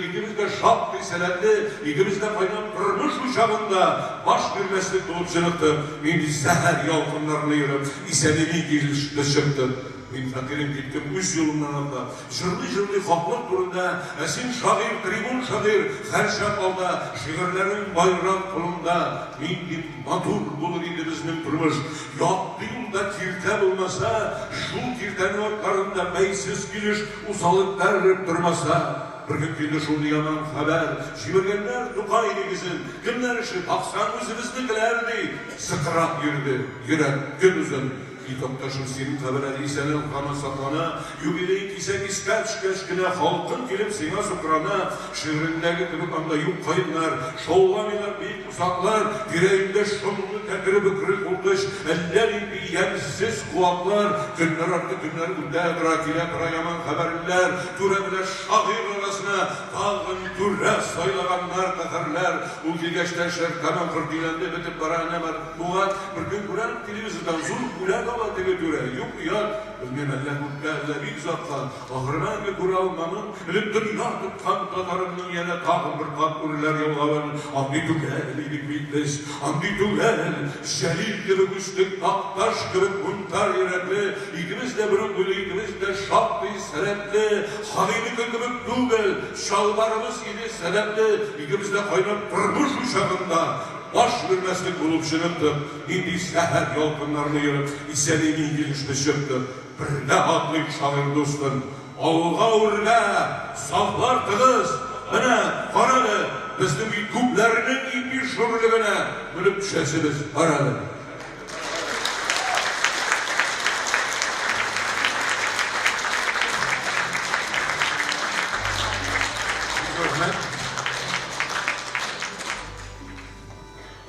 ikimiz de şap liselerdi. İkimiz de kaynan kırmış uçağında. Baş bir meslek dolup sınıftı. Min seher yalkınlarını yırıp, isenimi girişte çıktı. Min fakirim gittim 3 yılından alda. Jırlı halklık turunda, esin şair, tribun şair, her şakalda, şiirlerin bayrak kulunda. Min bir matur bulur indi bizning turmuş. Yattı yılda tirte bulmasa, şu tirtenin ortlarında meysiz gülüş, usalık verip durmasa. Bir gün gündüz oldu yaman haber, jibirgenler tukaydı bizim, kimler işi baksan özümüzdekilerdi. Sıkırak yürüdü, yürek gündüzün. İtoptaşın senin haberleri senin kana saklana, yubileyi kisek isker çıkeşkine, halkın gelip sana sıkrana, şiirindeki tıbıkanda yuk kayınlar, şovlanılar büyük uzaklar, direğinde şunlu tekri bıkırı kurduş, ellerin bir yemsiz kuvaklar, günler artık günler üdde drakile krayaman haberler, türevle şahir arasına, dağın türe saylaganlar katarlar, ulgi geçten şerkaman kırdilendi bitip barane var, buğat, bir gün kuran televizyodan zul kulan ama tege türe, yok ya, bilmemelle mutluğla bir zatla, ahırman ve kuralmamın, bilip dünya tutkan tatarının yine tağın bir katkurlar yolağın, andi tügel, ilik bitmez, andi tügel, şelil gibi güçlük, taktaş gibi kuntar yerekli, ikimiz de bürük gülü, ikimiz de şaptı sebepli, halini gibi tügel, şalvarımız gibi sebepli, ikimiz de kaynap durmuş uçağında, baş bir meslek bulup şınıptım. Şimdi seher yalkınlarını yırıp, istediğini girişte çıktım. Bir de adlı şahır dostum. Avga urga, saflar kız, bana, paralı, bizim YouTube'lerinin ipi şurluğuna bulup düşesiniz, paralı.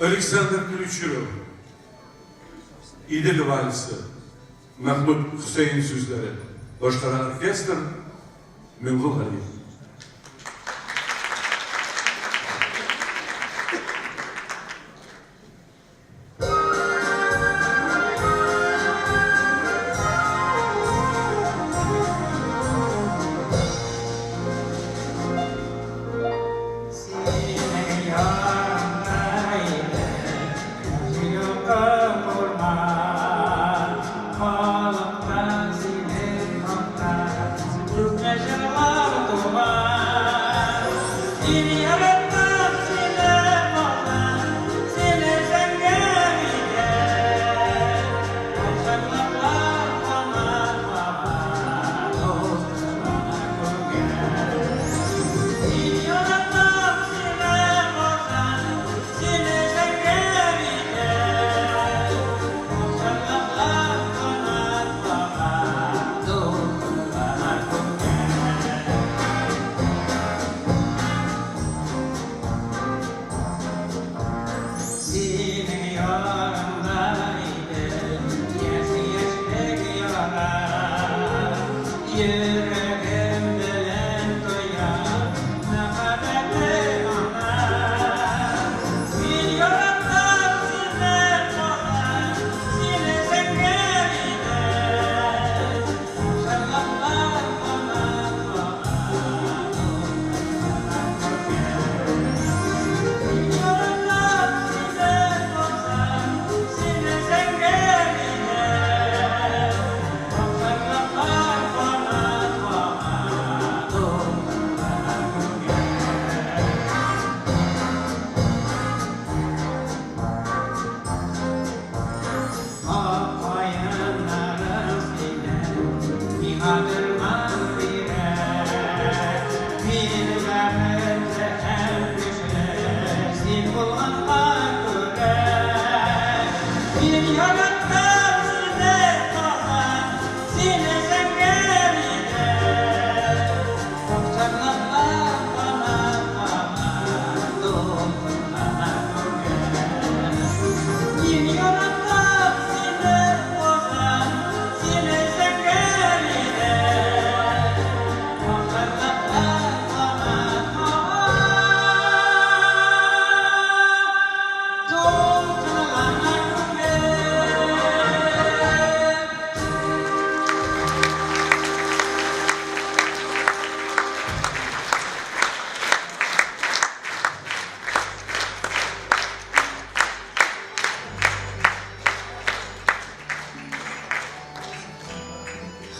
Alexander Klüçürov, İdil Valisi, Mahmut Hüseyin sözleri, başkaran orkestr, Mevlu Halil.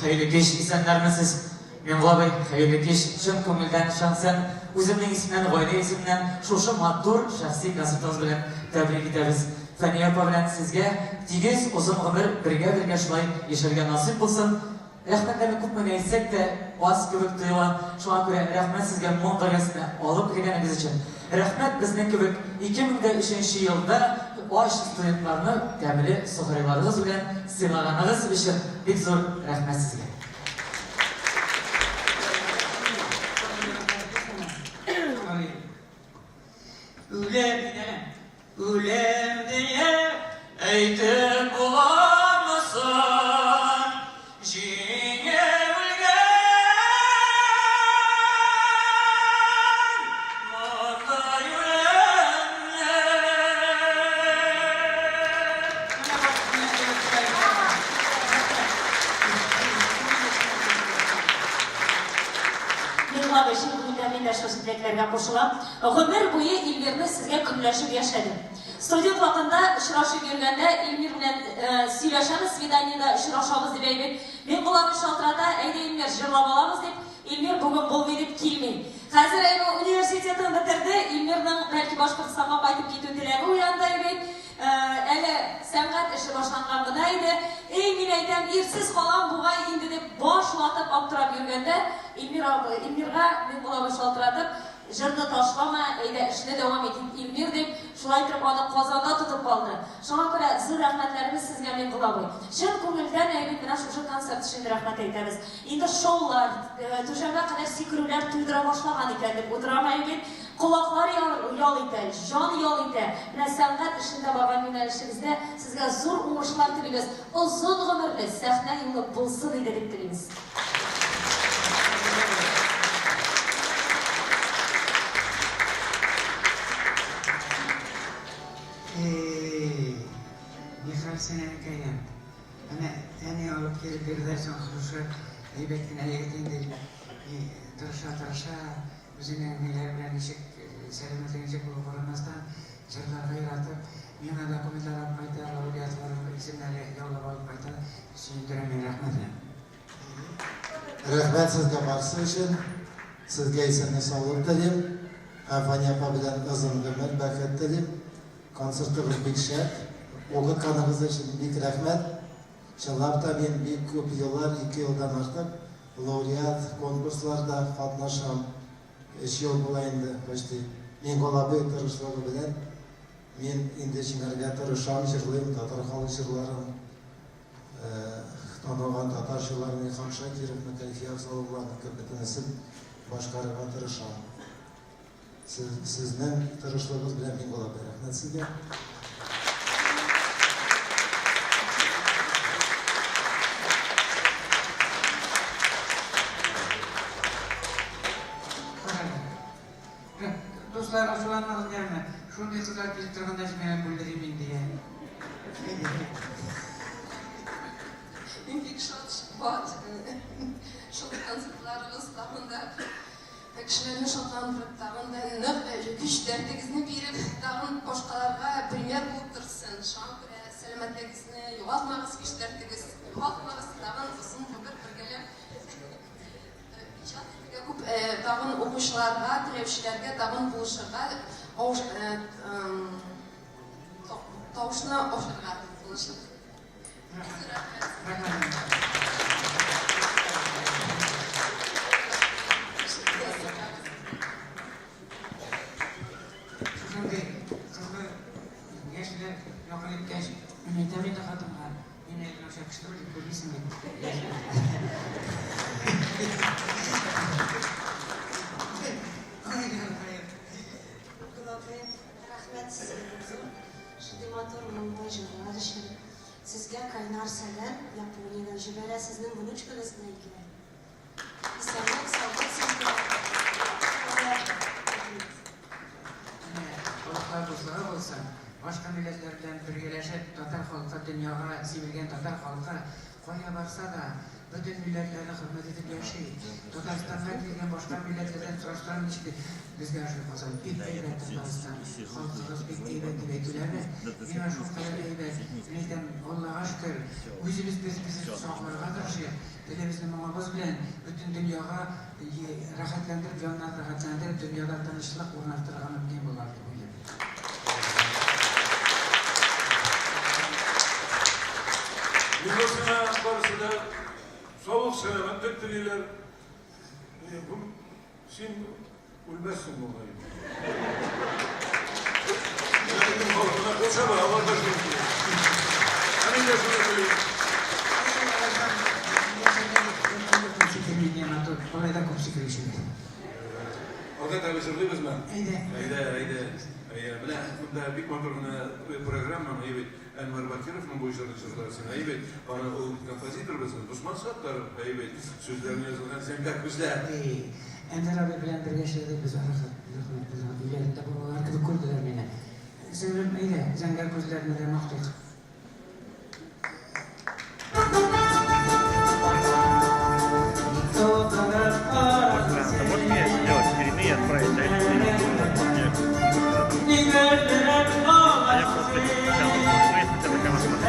Hayırlı kеш, isenlermesiz. Mengla Bey, hayırlı kеш, şın kömülden şahsen, özümün isminden, Gayda isminden, şoşu mattur, şahsi kasıtınız bilen tebrik ederiz. Fani Yapa bilen sizge, tigiz uzun ömür birge şulay yaşarga nasip bulsun. Rahmetlerimi kupmana etsek de, az köbük duyulan, şu an göre rahmet sizge Mongolyasını alıp geleniz için. Rahmet bizden köbük 2003 yılda o studentlarını temeli sohrilarınız bilen sınırlarınız için bir zor rahmet sizge. Ölem diye eytip bulamazsın, jine ölgen, manda Mengla Bey'in gündeminde şu dileklerine koşulan, ömür boyu İlmir'ni sizge künleşip yaşadım. Stüdyo vakında şıraşı görgende İlmir'le söyleşemiz, Svidaniya'da şıraşamız деп eymek. Ben bulamı şaltırada, eyde İlmir jırlap alamız deyip, İlmir bugün bol verip kilmeyin. Hazır üniversitetin bitirdi, İlmir'nin belki Başkırtıstan'a qaytып кету тілегі uyandı eymek. Әлі сәнғат іші башланғанғыда еді. Мен айтам, ерсіз қалам бұғай енді деп баш уатып аптырап жүргенде Илмирға мен бұлабы шалтыратып, жырды ташлама, әйді ішіне девам етейін Илмир деп, шулай тұрып аны қазанда тұтып қалды. Шоңа көре зыр рахметлеріміз сізге мен бұлабы. Шын көңілден әйбет мына шушы концерт үшін рахмет айтамыз. Енді шоулар, түжемге қадар секірулер түйдіра башлаған екен деп отырам әйбет. Kulaklar yol ite, can yol ite. Mine sənqət işində barğan yönəlişimizdə sizə zor uğurlar dilimiz, uzun ömürlü səhnə yolu bulsun dedik dilimiz. Mihal senenin kaynan. Ana alıp gelip bir dersen kuşu, eybetin ayettin değil. Tırşa, Üzerine neler bilen işik, selametlenecek bulunmazdan çırlarga yaratıp, yana da komitler yapmaydı, lauriyatların isimleri yolla bağlı baydı, sündüremeyi rahmetle. Rahmet sizge barsı için, sizge isini sağlık dilim, Fani Yapa bilen uzun ömür bereket dilim, konsertimiz büyük şart, oğut kanımız için büyük rahmet. Şalapta ben büyük köp yıllar, 2 yıldan artık, lauriyat konkurslarda katlaşam. 3 yıl bulayındı başta. Men golabı tırışlığı bilen, men indi şingarga tırışam, jırlıyım, tatar halı jırlarım, tanıgan tatar jırlarını Hamşa Kirov'na kayfiyat salılarını kırpıtınısın, başkarıga tırışam. Sizden tırışlığınız bilen men golabı rahmet sizge. Dostlar aşılanmaz gelme. Şunday kızlar gelip тұрғанда мен бүлдіремейін diye. Мен бек шат, шаттансызларыңыз тағында, кішілерін шаттандырып тағында, нық күштердігізні беріп, тағын башқаларға пример болып тұрсын. Шаң көре сәлемәтлігізні жоғалтмағыз, күштердігіз жоғалтмағыз, тағын ұсын бүгір біргелеп. Көп тағын оқушыларға, тілеушілерге тағын бұлышырға, тауышына оқырға бұлышыр. Şunday kızı gençler yakın etken ümmeteminde kadınlar. Yine eline şakıştırıp görmüşsün beni. Rahmet sizlerinize. Şimdi motor Mumbai jırlar için sizge kaynar selam Yaponiyadan jibere sizin bunuçkınızla ilgili. İnsanlık sağlık sizge. Oluklar dostları olsa, başka milletlerden birleşip Tatar halkı, dünyaya sevilgen Tatar halkı koya barsa da bütün milletlerine hürmet edip yaşayın. Tataristan'dan gelgen başka milletlerden soruşturmanın içinde bizge aşırı fazla bir heybet Tataristan, halkımız bir heybet vekilleri, yine şu kadar heybet, bizden Allah'a şükür, yüzümüz bizi sağlarına karşı, televizyon mamamız bilen bütün dünyaya rahatlandırıp, canlar rahatlandırıp, dünyada tanışlık ornaktırağını kim bulardı bu yıl. Yıllasına barısı da soğuk selamet dililer. Sen ölmezsin bu olayı. Benim halkına koşama, havada şimdi. Hani de şunu söyleyeyim. Orada tabii sırlıyız mı? Haydi. Bilen, bunda bir kontrolüne programla evet. Enver Bakirov'un bu işleri çıkartırsın. Evet, bana o kompozitör bizim. Osman Sattar, evet. Sözlerini yazılan Zengar Kuzler. Enver abi bilen bir yaşadı biz arasında. İlerinde bu arkada kurdular beni. Sen öyle Zengar Kuzler'ine de mahtuk. Можно мне сделать передние, отправить а я просто сейчас хотя бы канал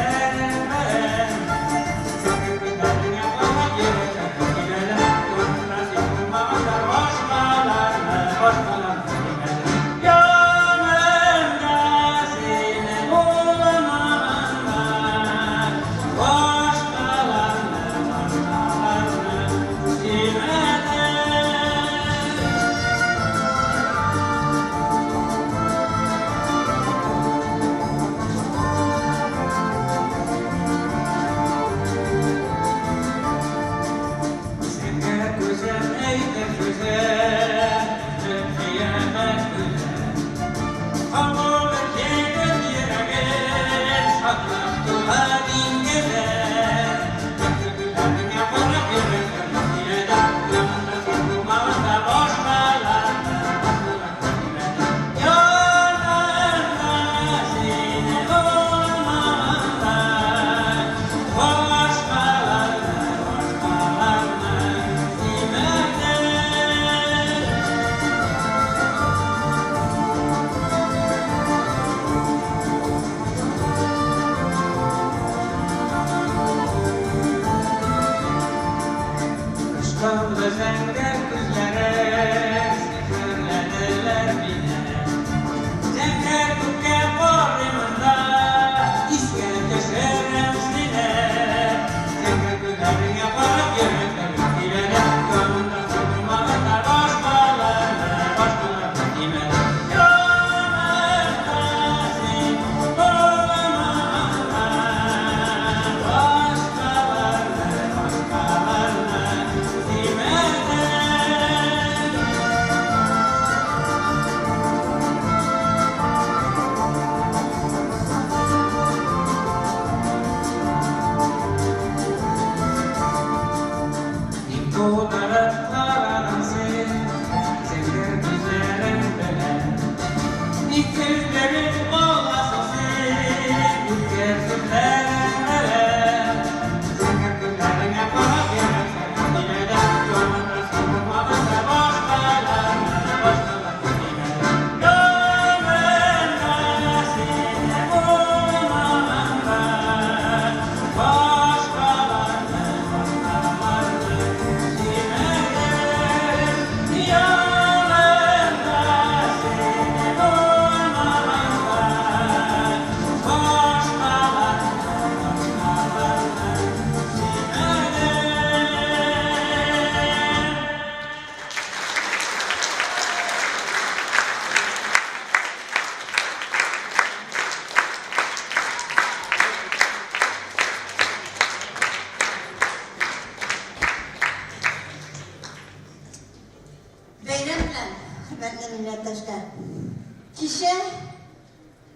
Kişi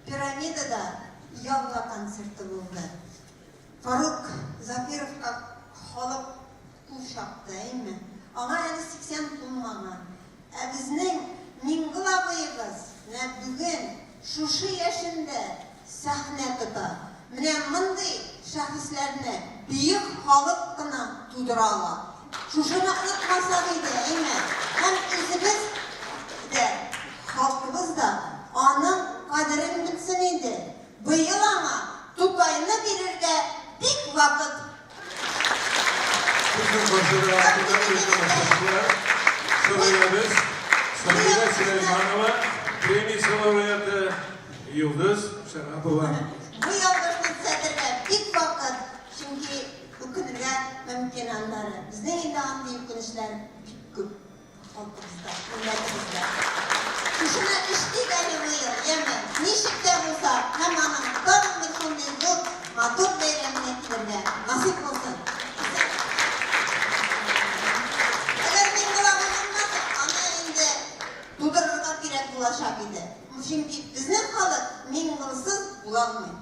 piramidada yavla konserti buldu. Faruk Zafirov'a halıp kuşaktı, değil mi? Ona yani 80 bulmadan. Bizning Mingul abıyımız bugün şuşu yaşında sahne tutar. Mine mınday şahıslarını büyük halk kına tudrala. Şuşunu unutmasak idi, eyme. Hem özümüz de, halkımız da onun kaderini bilsin idi. Bu yıl ama Tugay'ını verirge dik vakit. Bütün başarılı hakkında başarılar soruyoruz. Sabine Süleymanova, Premi Solovayatı Yıldız Şarapova. Bu yıldızın sedirge dik vakit. Çünkü ükünürge mümkün anları. Bizden indi anlayıp kınışlar köp. Halkımızda, milletimizde. Şuşuna iştiği bu yıl, yeme. Nişik de olsa hem anın tanım bir şunday zor, matur beylemine kilirge. Nasip olsun. Eğer Mingolabı olmasa, ana indi dudururga gerek bulaşak idi. Çünkü bizden halı Mingolsız bulanmıyor.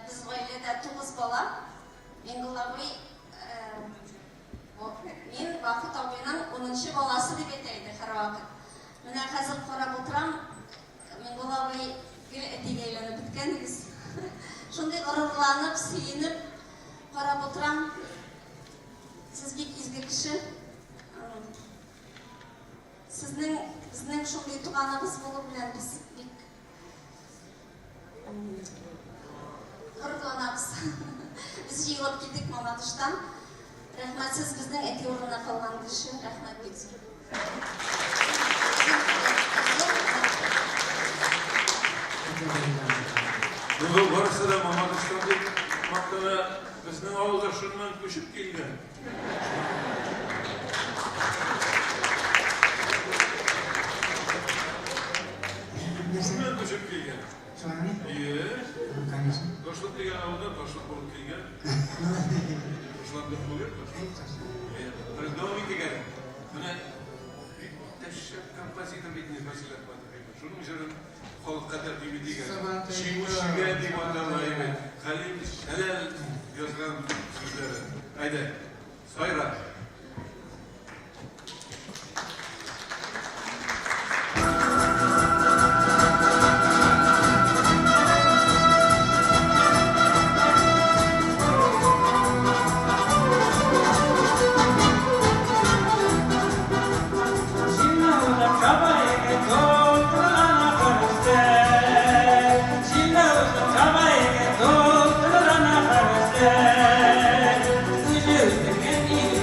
Biz ailede 9 bala. Mingolabı men Vaqit abinin 10. balası deb aytaydi har vaqt. Mana hozir qarab o'tiram, Mingolabı gul etiga aylanib bitganmiz. Shunday g'ururlanib, suyunib qarab o'tiram. Siz bek izgi kishi. Bizning shunday tug'animiz bo'lib bilan biz bek g'ururlanamiz. Biz yig'ilib ketdik Mamadishdan. Rahmat, siz bizning eti o'rnida qolgan kishi. Rahmat Bekzor. Bugün varsa da Mamadish'tan maqtana bizning avulga shundan ko'chib kelgan. Shundan ko'chib kelgan. Iye. Toshloq degan avulda Toshloq bo'lib kelgan. Toshloqda bo'lib davom etgan. Mana bitta kompozitor bitni mas'uliyat bor. Shuning uchun xalq qadar degan. Shimushiga deb atamaydi. Halim halal yozgan so'zlari. Hayda. Soyra. Thank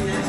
you.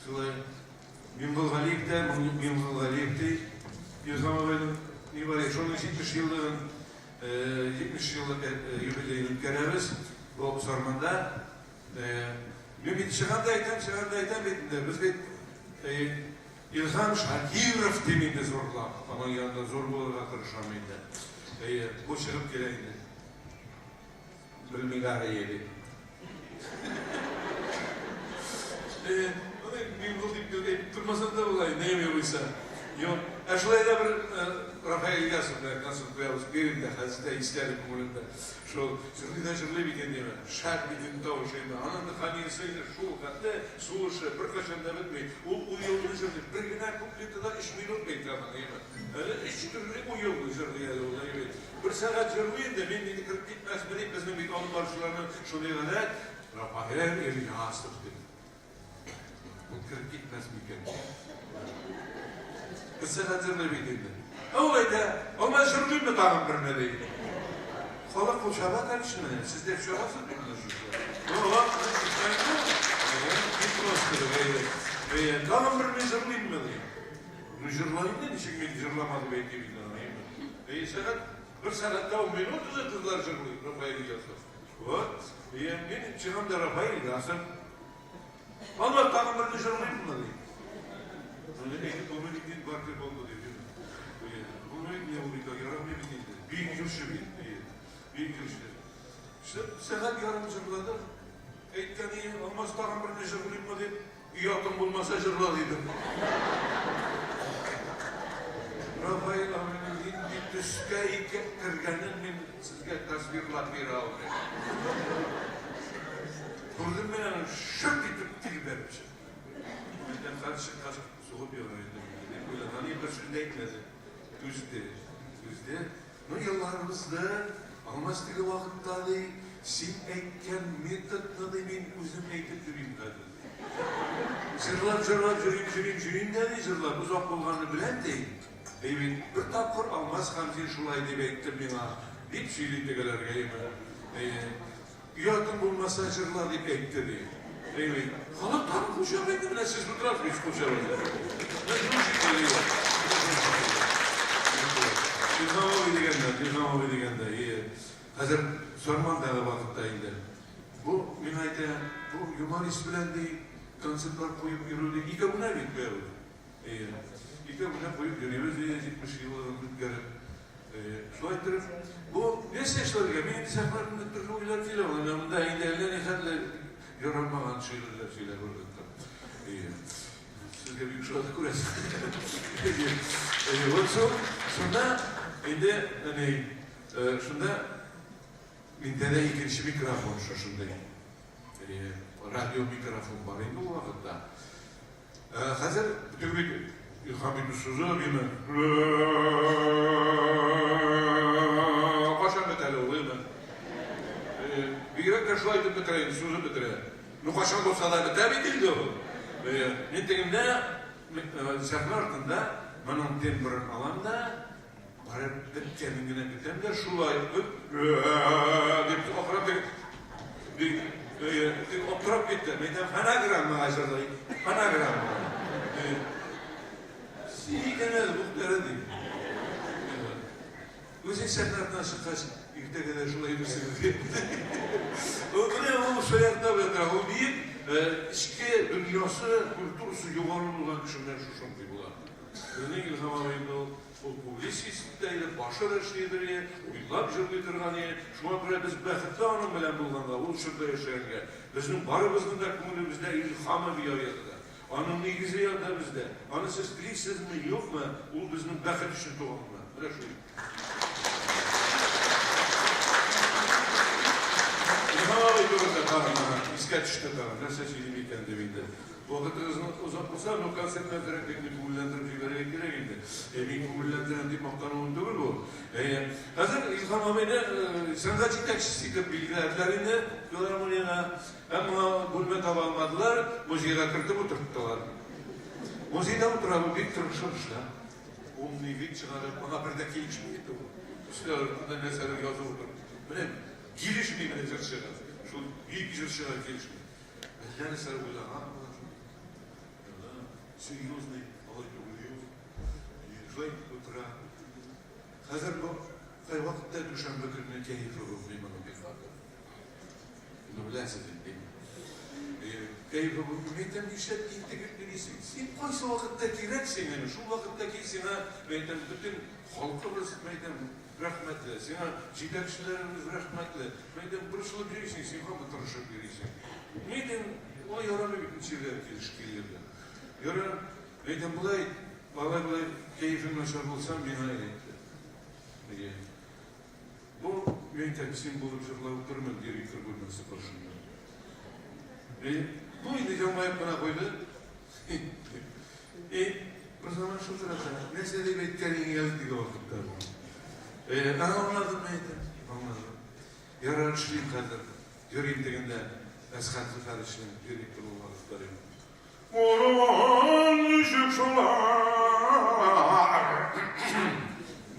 Şöyle Mingal Galip'te, Mingal Galip'te İlham Ağabey'in mübarek şunun 70 yılların 70 yıllık jubileyini ütkäremiz bu Sarmanda. Men bir çıganda aytam betinde biz bit İlham Şakirov deminde zorlap, ama yanında zor bolurga tırışam indi. Bu çıgıp geleydi. Bilmigara yedi. Mingal deyip durmasan da bulayım, neyim yokuysa. Yok, şöyle de bir Rafael Ilyasov'da konsert koyarız, birinde hazırda isterim kumulunda. Şu jırlı bir kendime, şart bir gün tavu şeyinde, anında kaniyasıyla şu katta, suğuşu, bir kaşında bitmeyi, o yolunu jırlı, bir güne kupliyatı 3 minut beklemen, değil mi? İki türlü o yolu jırlı yani olayı. Bir saat jırlıyım da, ben beni kırıp gitmez, bilip bizim bir onun barışlarını şunu kadar, Rafael Ilyasov dedi. Bu kırıp gitmez mükemmel. Kısa hazırlığı bildiğinde. Olayda, olmaz jırlıyım mı tamam birine değil. Kolak bu şabat karışımı. Siz de şabat mı? Ola, git tamam birine jırlıyım mı değil. Bu jırlayım da nişek beni jırlamadı belki bildiğin. Saat, bir saatte 10 minut da kızlar jırlıyım. Rafael Ilyasov. Vat, benim çıkam da Rafael Ilyasov. Allah tamam birine jırlıyım mı değil. Bunu bildiğin farklı oldu dedi. Bunu ne oldu? Yaramı bildiğinde. Bir yürüyüşü bildi. Bir yürüyüşü. İşte seyahat yarım jırladı. Etkeni olmaz tamam birine jırlayım mı dedi. İyi atım bulmasa jırladıydım. Rafael Ağabey'in indi düşke iki kırganın min sizge tasvirlat bir ağabey. Kurdum ben onu şık edip vermişim. Ben karşı soğuk bir öğrendim. Böyle hani bir sürü ekledi. Düzde. No yıllarımızda almaz dili vakittali sen ekken metatnadı ben özüm ektip durayım dedi. Jırlap jüreyim dedi jırlap uzak bolganını bilen değil. Evet, bir tapkır almaz hamzin şulay deyip ektim bana. Deyip söyleyip de gelir geleyim. Yatın bulmasa jırlar deyip ekti deyip. Evet. Hala tanım kuşamaydı bile siz bu tarafı hiç kuşamaydı. Ne kuşu geliyor? İlham abi degende iyi. Hazır sorman da vakittaydı. Bu minayete, bu yumanis bilen değil, konsertler koyup yürüdü. İki buna bitmiyordu. İki buna koyup yürüyoruz diye 70 yılların bitgarı. Şu ayıttırıp, bu ne seçler ya? Benim seferimde türlü uylar değil ama yanımda engelden ilerle yorulmadan şeyler burada. Sizge büyük şurada kurasın. Şunda, şunda mintede ikinci mikrofon şaşındayım. Radyo mikrofon var indi o vakitte. Hazır bütün bir İlhamid Usuzu bir mi? Kaşan metali oluyor mu? Bir gerek de şuaydı bitireyin, Usuzu bitireyin. Nukaşan olsa da biter değildi o. Nitekim sefler altında benim tembirin alanda barıp kendine bitem de şulay deyip oturup gitti. Metem fanagram mı hazırlayın? Fanagram mı? Siyikenel muhtere değil. Özün seflerden çıkarsın. İlk kadar şulay düşünür diye. O ne o soyakta böyle o deyip içki dünyası, kültürüsü yuvarlı olan kişiler şu şunki bular. Örneğin İlham Ağabey'in o publisistliğiyle başarı şeyleri, uylap jırgıtırğanı, şuna göre biz bəxtli anım bilen bulğanda, o şurada yaşayanlar. Bizim barımızın da kumulumuzda ilhamı bir ayatıda. Anın negizi yanda bizde. Anı siz bilirsiniz mi, yok mu? O bizim bəxet için doğumda. Böyle şu. İlham Ağabey görürde tarımlara, isket işte tarım, ne seçilimi kendi evinde. Bu vakit uzatmasa o konsertler beni kumullandırıp jibererek gerekildi. Beni kumullandıran deyip maktanımın değil bu. Hazır İlham Ağabey'de sanatçı tekstistik bilgilerlerini diyorlar yana ama gülme tabi almadılar, müziğe kırtıp oturttular. Müziğde oturalım bir tırışmışlar. Umni vik çıkarıp bana bir de gelişme gitti bu. İşte orada ne sefer yazı oturup. Böyle gelişmeyi bile zırşılar. Şu büyük zırşılar gelişmeyi. Elleri sarı uylar. серьезный, молодой юг, жлай утра. Хазар бо, хай вакытта душанбе күнү кайфы булмый мана бифакы. Ну билесиз инде. Keyfe bu meytem işlet integrit birisi. Sen koysa vakitte kireksin yani. Şu vakitte ki sana meytem bütün halkımız meytem rahmetli. Sana cidakçılarımız rahmetli. Meytem buruşulu birisi. Sen hamı tanışık birisi. Meytem o yaranı bütün çevreler ilişkilerden. Yaran meytem bulay keyfin naşar olsam bina etti. Bu meytem sen bulup zırlayıp durman gerekir bulması başında. Bu ineceğim ayıpına koydu. O zaman şu sırada meseleyi bekleyin yazdık olduktan. Anlamadım neydi? Anladım. Yaratışlıyım kadar. Göreyim deginde eskatlı kardeşim göreyim durulmalıkları. Orman şükşular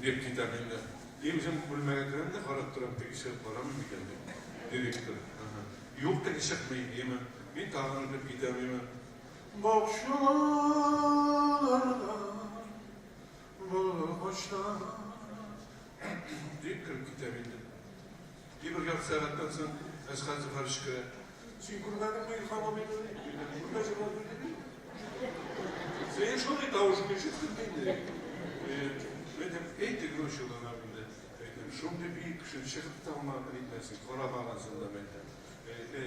deyip kitabında. Bizim bulmaya görende karat duran pek işe para mı geldi? Direktör. Yok da işitmeyin değil mi? Bir tağını da gidemeyim. Bakşalarda boşlar deyip kırıp gidebildim. Bir yarım saatten sonra eskazı karışıkı. Sen kurbanın mı ilhama beni öyle? Burada cevap öyle. Sen şöyle davuşunu işittin değil. Benim eğitim görüşüyorlar abimde. Şimdi bir kişi çıkıp da ona gitmesin. Kora bağlansında benden.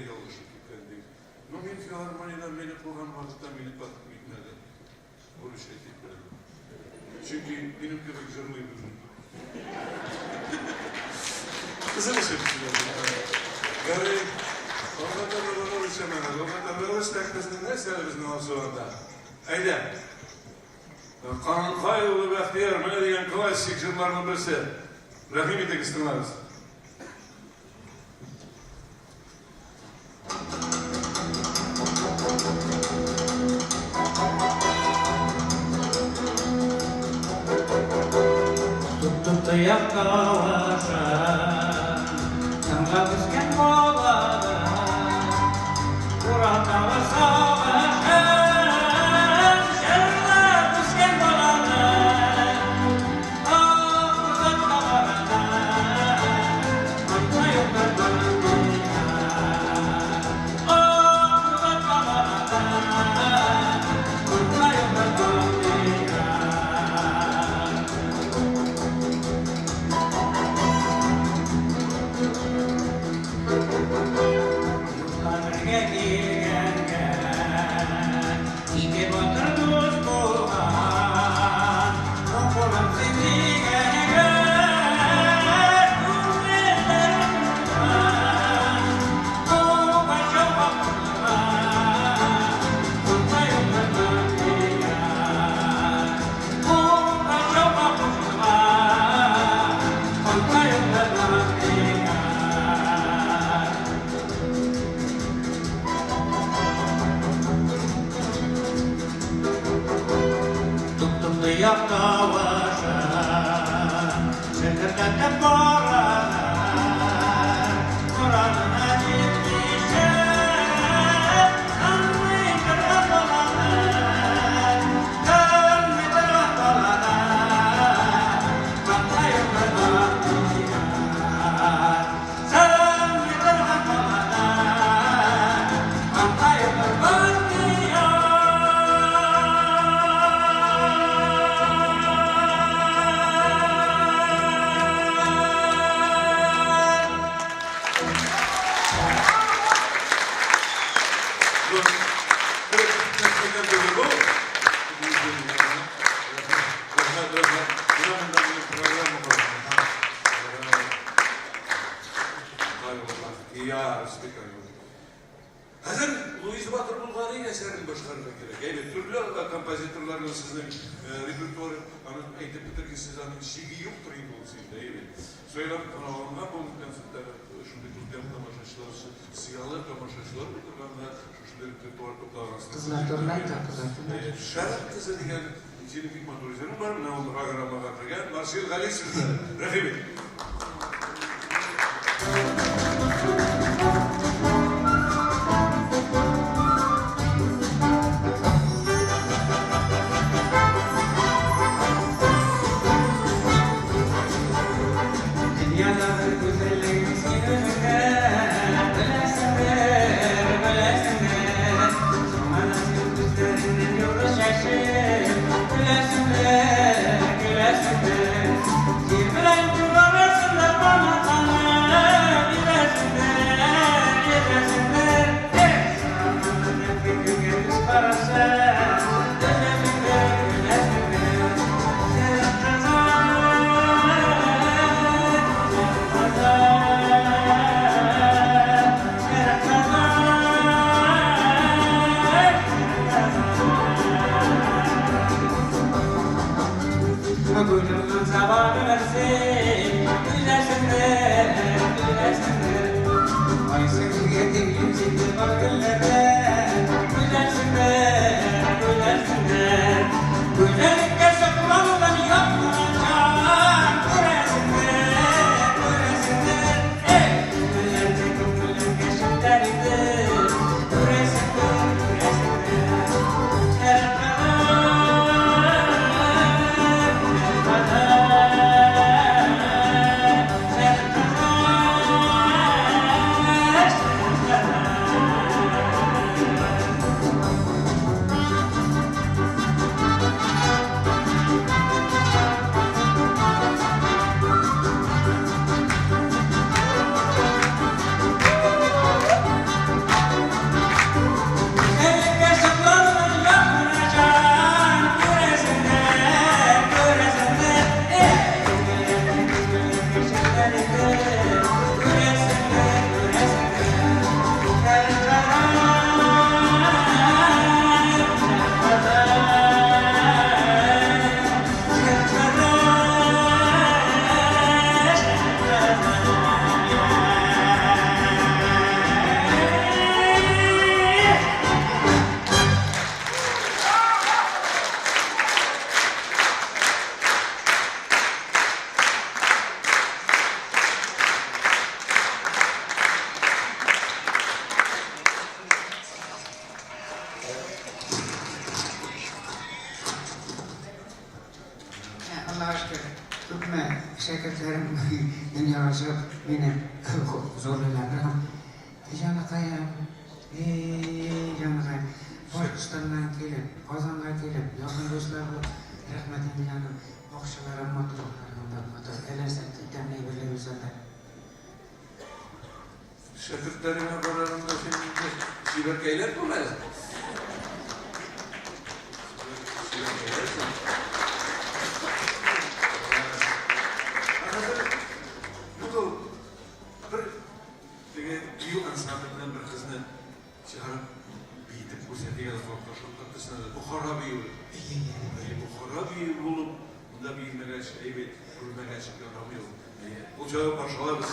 Yoluşu kitlendik. No min filharmoniden beni kovan vakitte beni bakıp gitmedi. Bunu şey etmedi. Çünkü benim gibi güzelliğim uzun. Kızım işittiler. Yani orada da böyle uçamadı. Orada da böyle uçtaktasının ne sebebisini olsa orada. Ayda. Kanun Kayolu ve Bahtiyar bana diyen klasik yıllarının birisi. Rahim etek istemez. Yakka başa, tanga düşken bağlara, Kur'an'da ve savaşa, şerler düşken bağlara, Kur'an'da bağlara, Kur'an'da yoklar bağlara, Kur'an'da bağlara, Kur'an'da yoklar bağlara. Hazır Louis Batur Bulgari'nin eserini başkarmak gerek. Evet, türlü kompozitörlerin sizin repertuarı, eğitim bitirki sizin şiiri yoktur iyi olsaydı, evet. Söylem kanalına bulduktan sonra şimdi Türk'ten tamaşaçılar, siyalı tamaşaçılar budur. Ben de şu repertuar toplarınızda. Kızlarlar kızlar. Şarap kızı diyen içeri bir motorizörüm var. Ne oldu? Ağırama katırgen. Marsil Galis'in rakibi. Gönlümün zamanı versin, gülesinler, gülesinler. Aysın yedim ciddi vakillere, gülesinler, gülesinler. Güzellikte saklanılan yapmayacak, gülesinler, gülesinler. Güzellik gönlüm geçimleridir, gülesinler, gülesinler. Allah'a şükür. Hükme şirketlerim dünyası beni zorluyorlar. Canıkayım, canıkayım. Pakistan'dan gelip, Kazan'dan gelip, yakın dostlarla rahmetin yanım, okşalarım, motor, elerseklikten ne biliyorsanlar. Şakirtlerine kararında şimdi şiberkeyler mi lazım? Uçağı başlarız.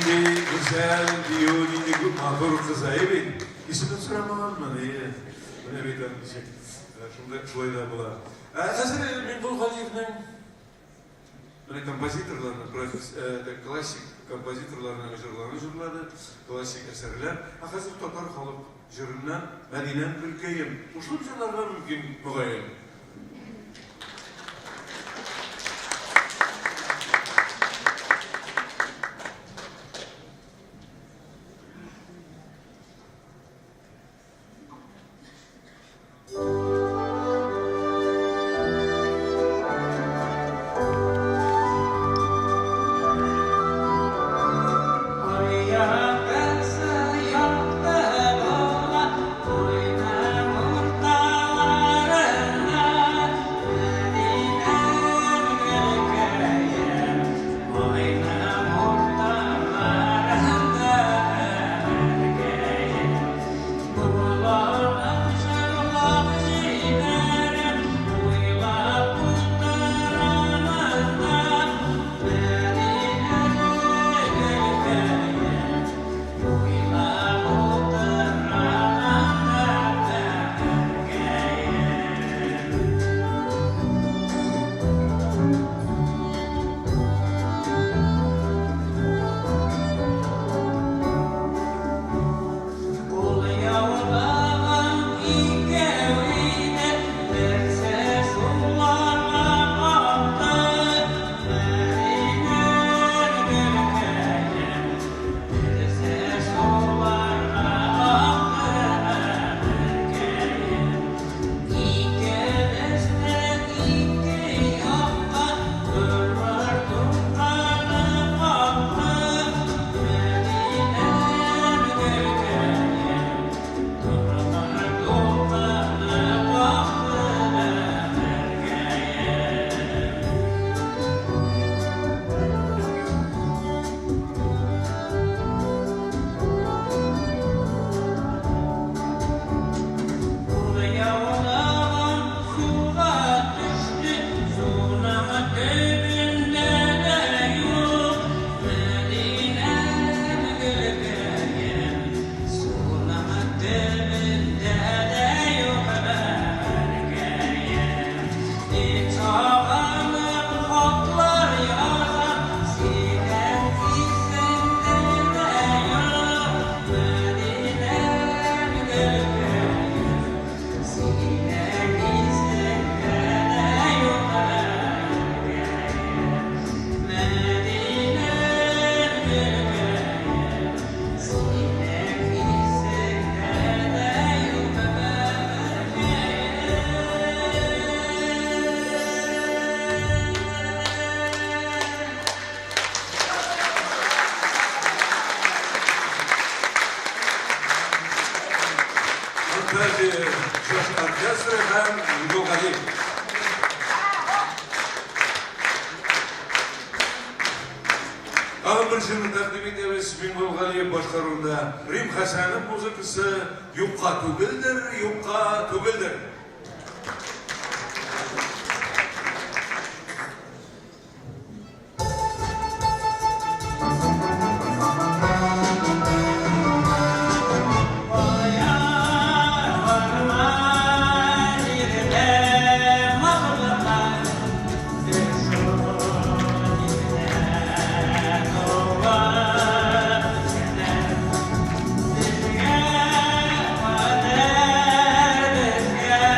Nindi güzel diyor, nindi mahvur kızayı İsmini soramam mı? Buna bir tane şey. Şunda şöyle de bula. Hazır ben bu halifnin kompozitorlarına, klasik kompozitorlarına jürladı, klasik eserler. Hazır Tatar halk jüründen Medine'nin ülkeyim. Uşul jürlarga mümkün muğayim. Birinci takdim ederiz Binbol Galiyev başkarında Rim Hasan'ın muzikası yukka tugildir. Yeah.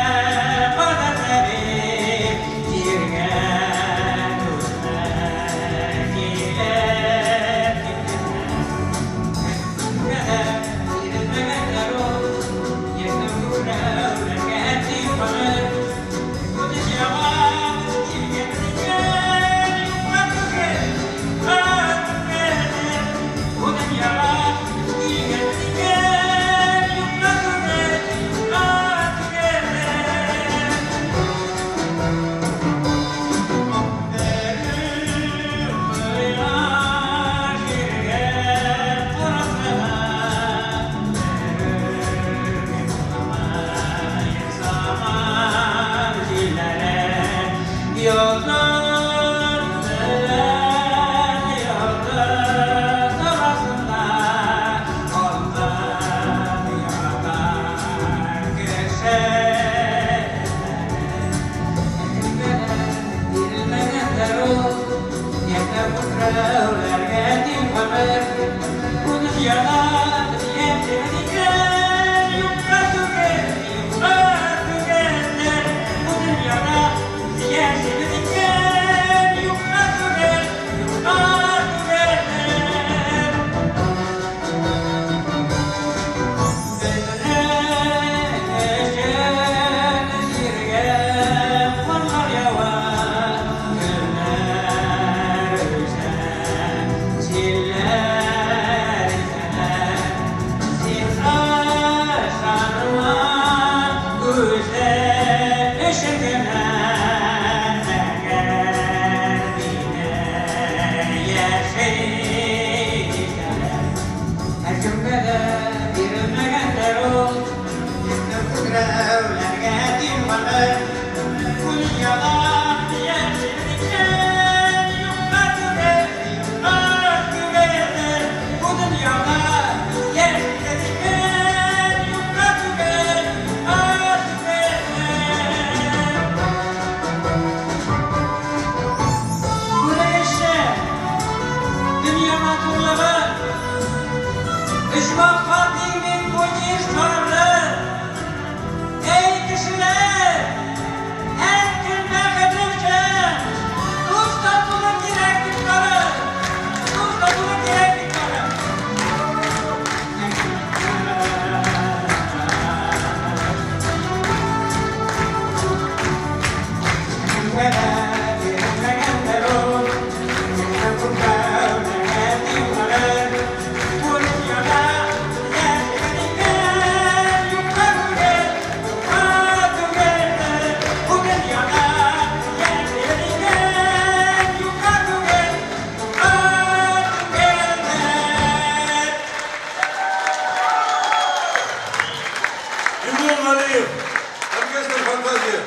Arkadaşlar fantaziya.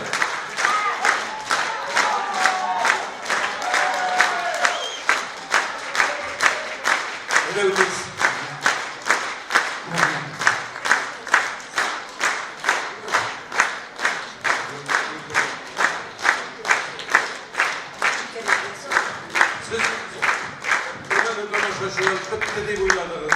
Öyle bir Siz, burada şaşırıyorsunuz, kıt dedi bu ilanlara.